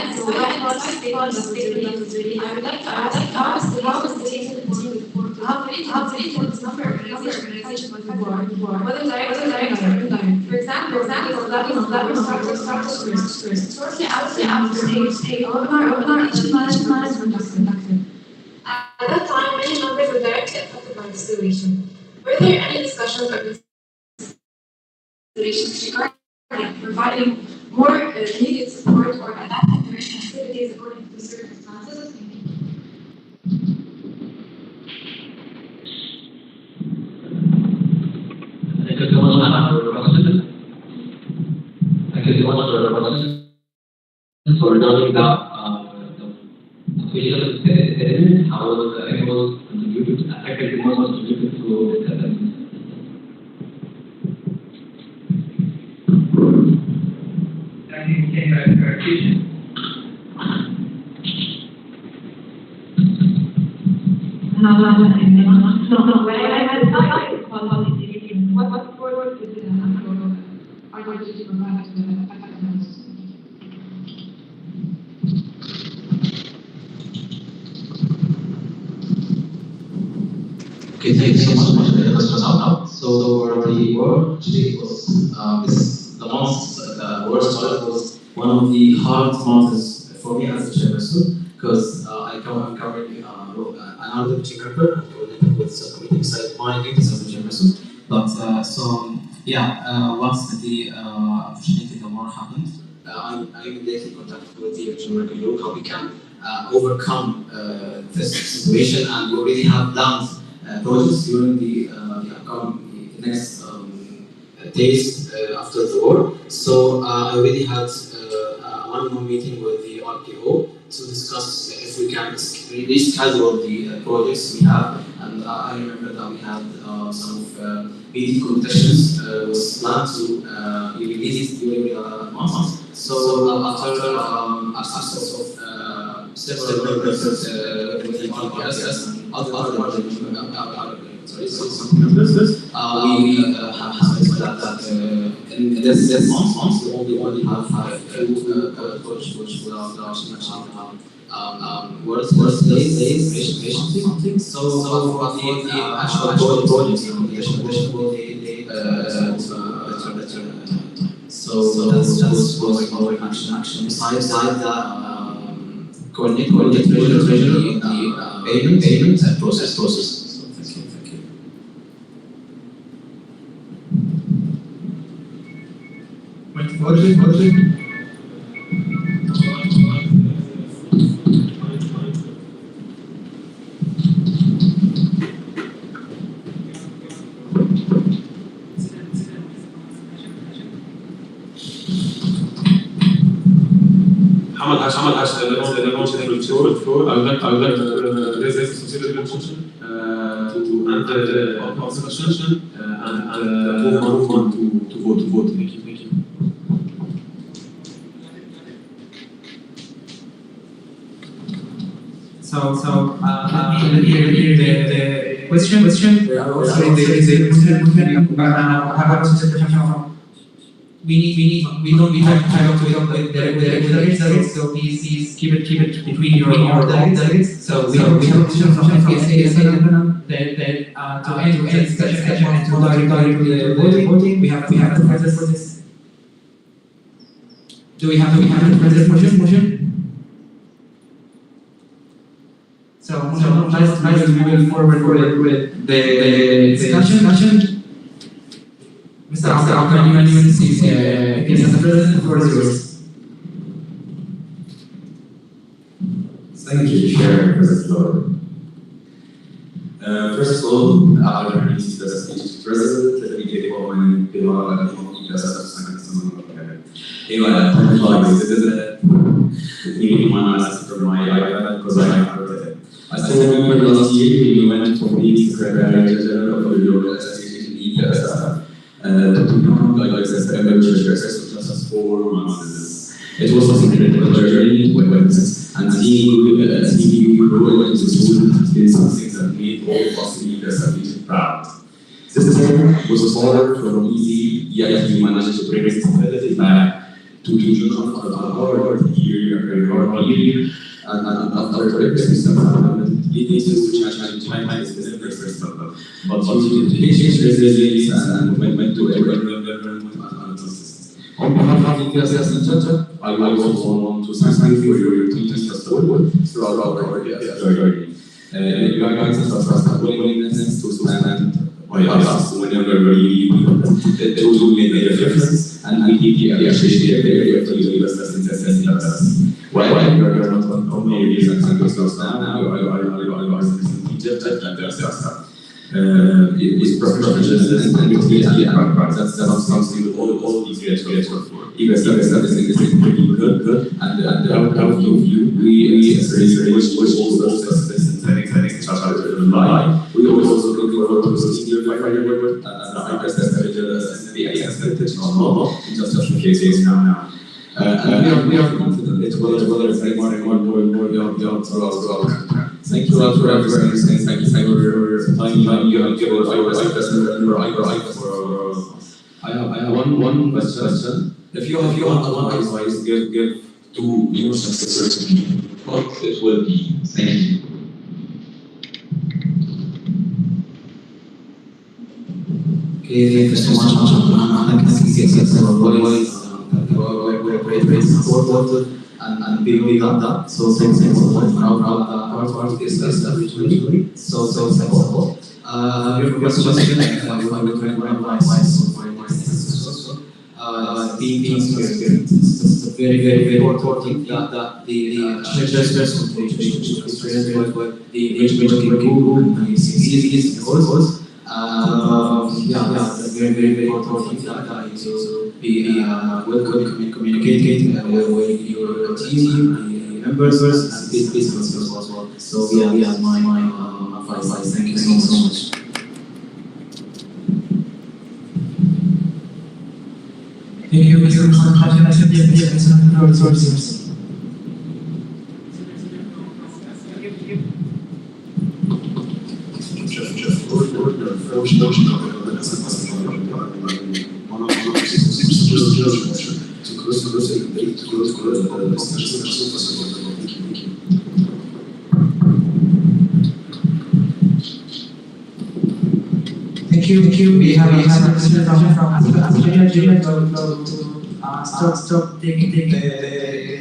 is I would like to ask how is the team how many this number organization was before whether direct or indirect. For example, that was shortly after our each management was conducted. At that time, many members were directly affected by the situation. Were there any discussions or considerations regarding providing more immediate support or adapting their activities according to the circumstances? Thank you so much for the question. So regarding the official statement, how was the animals contributed, affected animals contributed to the settlement? I think we can have clarification. No, when I had decided policy, what forward is it are going to provide to the affected Okay, thank you so much for the question now. So for the work today was the worst part was one of the hard months for me as a chairperson because I'm covering another team member coordinated with subcommittee beside my duties as a chairperson. But once the unfortunately the war happened, I immediately contacted with the regional review how we can overcome this situation, and we already have planned projects during the upcoming next days after the war. So I already had one more meeting with the RPO to discuss if we can reschedule the projects we have. And I remember that we had some meeting competitions was planned to be released during the month. So after access of several members with the IPSS and other we have expected that in this month we only have few projects which will worst days something. So for the actual projects competition will be so that's our action. Besides that, coordinate treasury in the payment and process. So thank you. Hamad has the I would like to raise this considerable motion to end the discussion and move on to vote. Thank you. So let me repeat the question. There is a question about we have time to talk with the regulators, so please keep it between your delegates. So we have a question from IPSF that to end the discussion and to regarding the voting, we have to process for this. Do we have to process motion? So let's move forward with the discussion. Mr. Abdulrahman, is the president for yours. Thank you, Chair, for the floor. First of all, Abdulrahman is the speech president. Let me get it going. Anyway, I apologize. This is a meeting one last from my iPad because I heard it. I still remember last year we went for meeting Secretary General of the European Association IPSF. To become like this emergency access just 4 months. It was a incredible journey to witness, and seeing you grow into the school has been something that made all of us in IPSF proud. This term was far from easy, yet we managed to bring stability back to children of our year, and after the system leading to challenge is the first step. But due to patience, resilience, and commitment to environment and systems. On behalf of the IPSF Center, I also want to thank you for your continuous support throughout our IPSF journey. Your guidance and willingness to stand by us whenever we need it will make a difference, and we deeply appreciate the effort you give us in assessing us. While you are not only representing yourselves now, you are representing Egypt and the IPSF. It's professionalism and utility and that's something we all these guys work for. IPSF is pretty good, and how you we wish all those success chapter in life. We also look forward to seeing your firework and IPSF the expected normal in just a few cases now. And we are confident it will bring more jobs throughout. Thank you all for everything. Thank you for time you have given I have one question. If you have one advice, give to your successors, what it will be. Thank you. Okay, thank you so much. I can see great support and big on that. So thanks so much for our business originally. So simple. Your question, I will recommend my advice for my successors. team spirit. It's a very important thing that the church experience what the Richmond group is goals. That's a very important thing that you to be communicating with your team, the members, and business as well. So my advice. Thank you so much. Thank you, Mr. Khan. I said, yeah, Mr. Resources. Thank you. We have a listener from Australia to stop taking the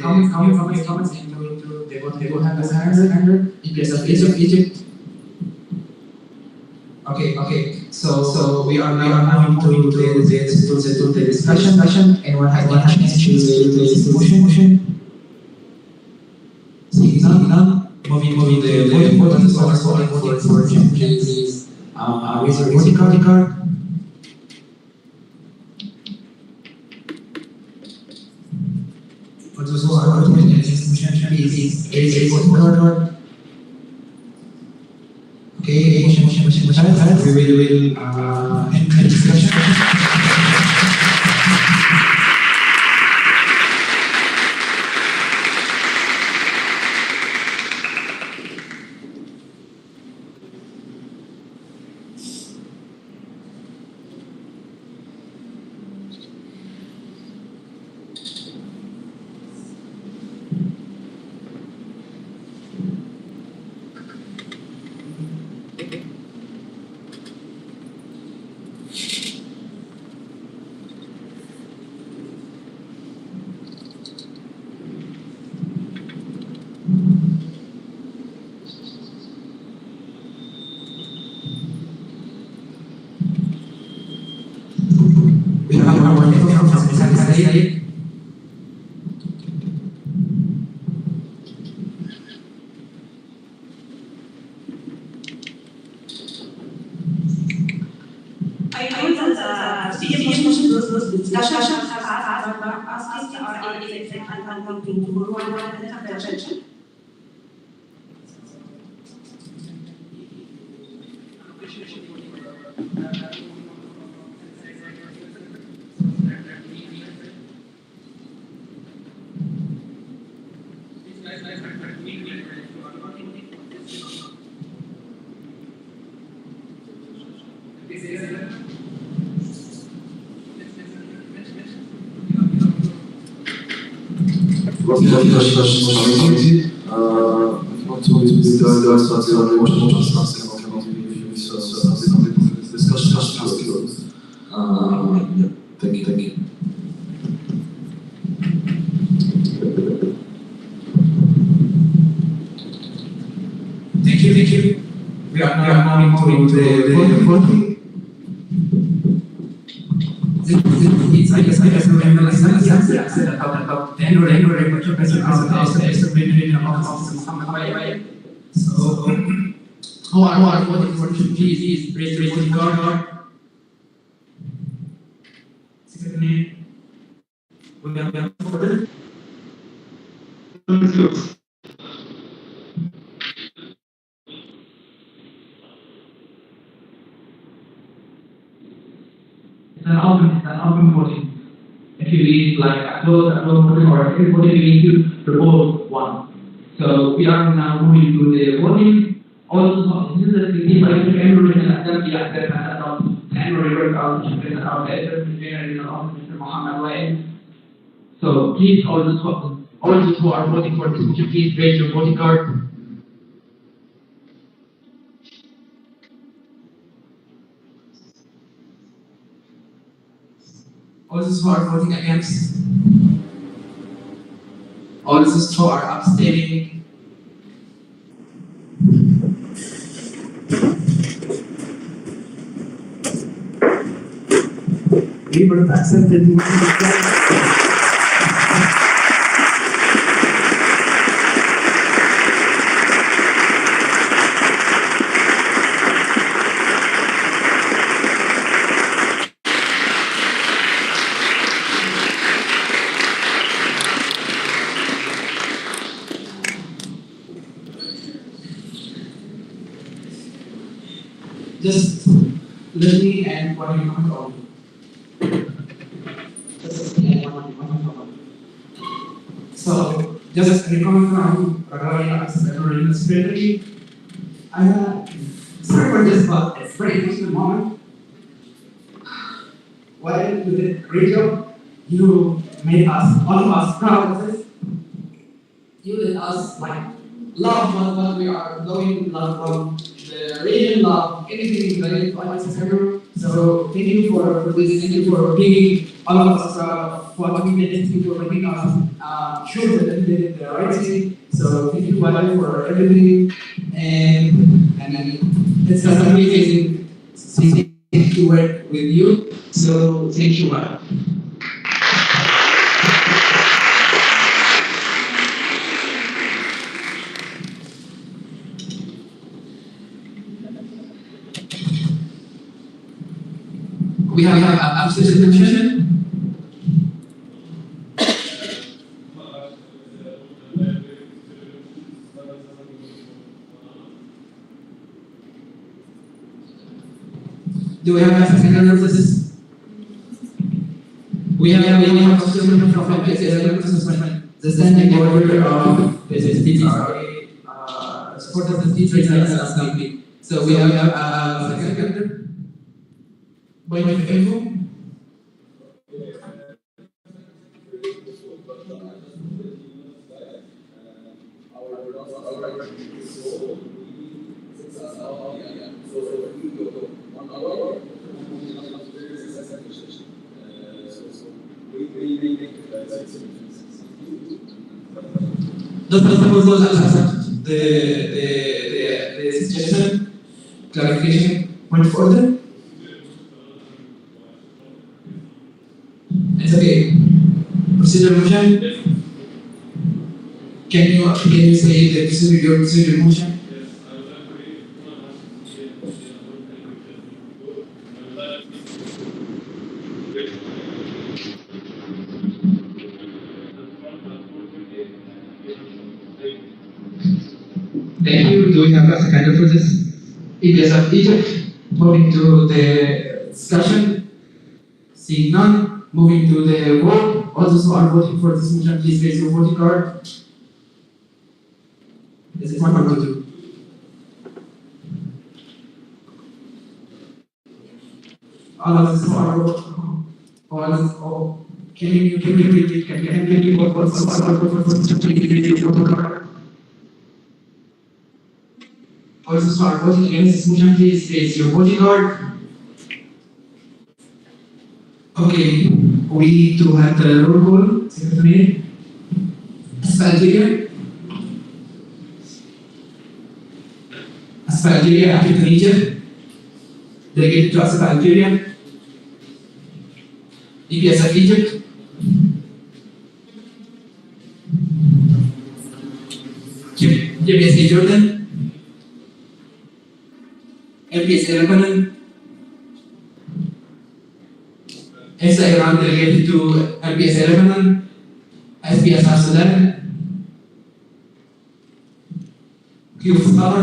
comments and they will have a handler in case of Egypt. Okay. So we are now moving to the discussion. Anyone has any questions to the motion? See none. Moving the voting for changes. Raise your voting card. For those who are voting against the motion, please raise your voting card. Okay, motion passed. We will end the discussion. We have one from Secretary. I know that the motion was discussion has asked our executive and working for one attention. Thank you. Thank you. We are now moving to the voting. I guess remember last time I said about the annual report to present of So, who are voting for please raise your voting card. Secondly, we have order. It's an open voting. If you read like close voting or everybody we need to vote one. So we are now moving to the voting. Also, this is the annual report and the annual report of the editor Mr. Muhammad Wael. So please, all those who are voting for this motion, please raise your voting card. All those who are voting against. All those who are abstaining. able to accept the invitation. Just let me end what you come from. Just let me end what you come from. So, just recall from Raghavani as a memory spirit. Sorry for this, but it's very emotional moment. While you did a great job, you made us, all of us, proud of this. You let us love what we are going, love from the region, love anything related to IPSF EMRO. So thank you for this, thank you for being all of us for what we did, thank you for making us sure that we did the right thing. So thank you Wale, for everything, and it's just amazing to work with you. So thank you Wale. We have absolute attention. Do we have a second references? We have absolute from IPSF. The standing order of the cities are support of the teachers as something. So we have second. By my info. Does the proposal accept the suggestion, clarification, point of order? It's okay. Procedure motion? Can you say the procedure motion? Thank you. Do we have a seconder for this? IPSF Egypt. Moving to the discussion. Seeing none. Moving to the vote. All those who are voting for this motion, please raise your voting card. Is it 1 or 2? All of us who are voting. Can you repeat? Can you vote for this motion? All those who are voting against this motion, please raise your voting card. Okay, we do have the roll call. Secretary, Algeria, Algeria, African Egypt, delegated to Algeria, IPSF Egypt, JPSA Jordan, IPSA Lebanon, ESA Iran delegated to IPSA Lebanon, IPSF Sudan, QF Qatar,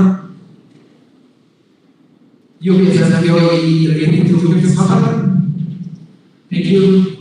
UPSF UAE delegated to QF Qatar. Thank you.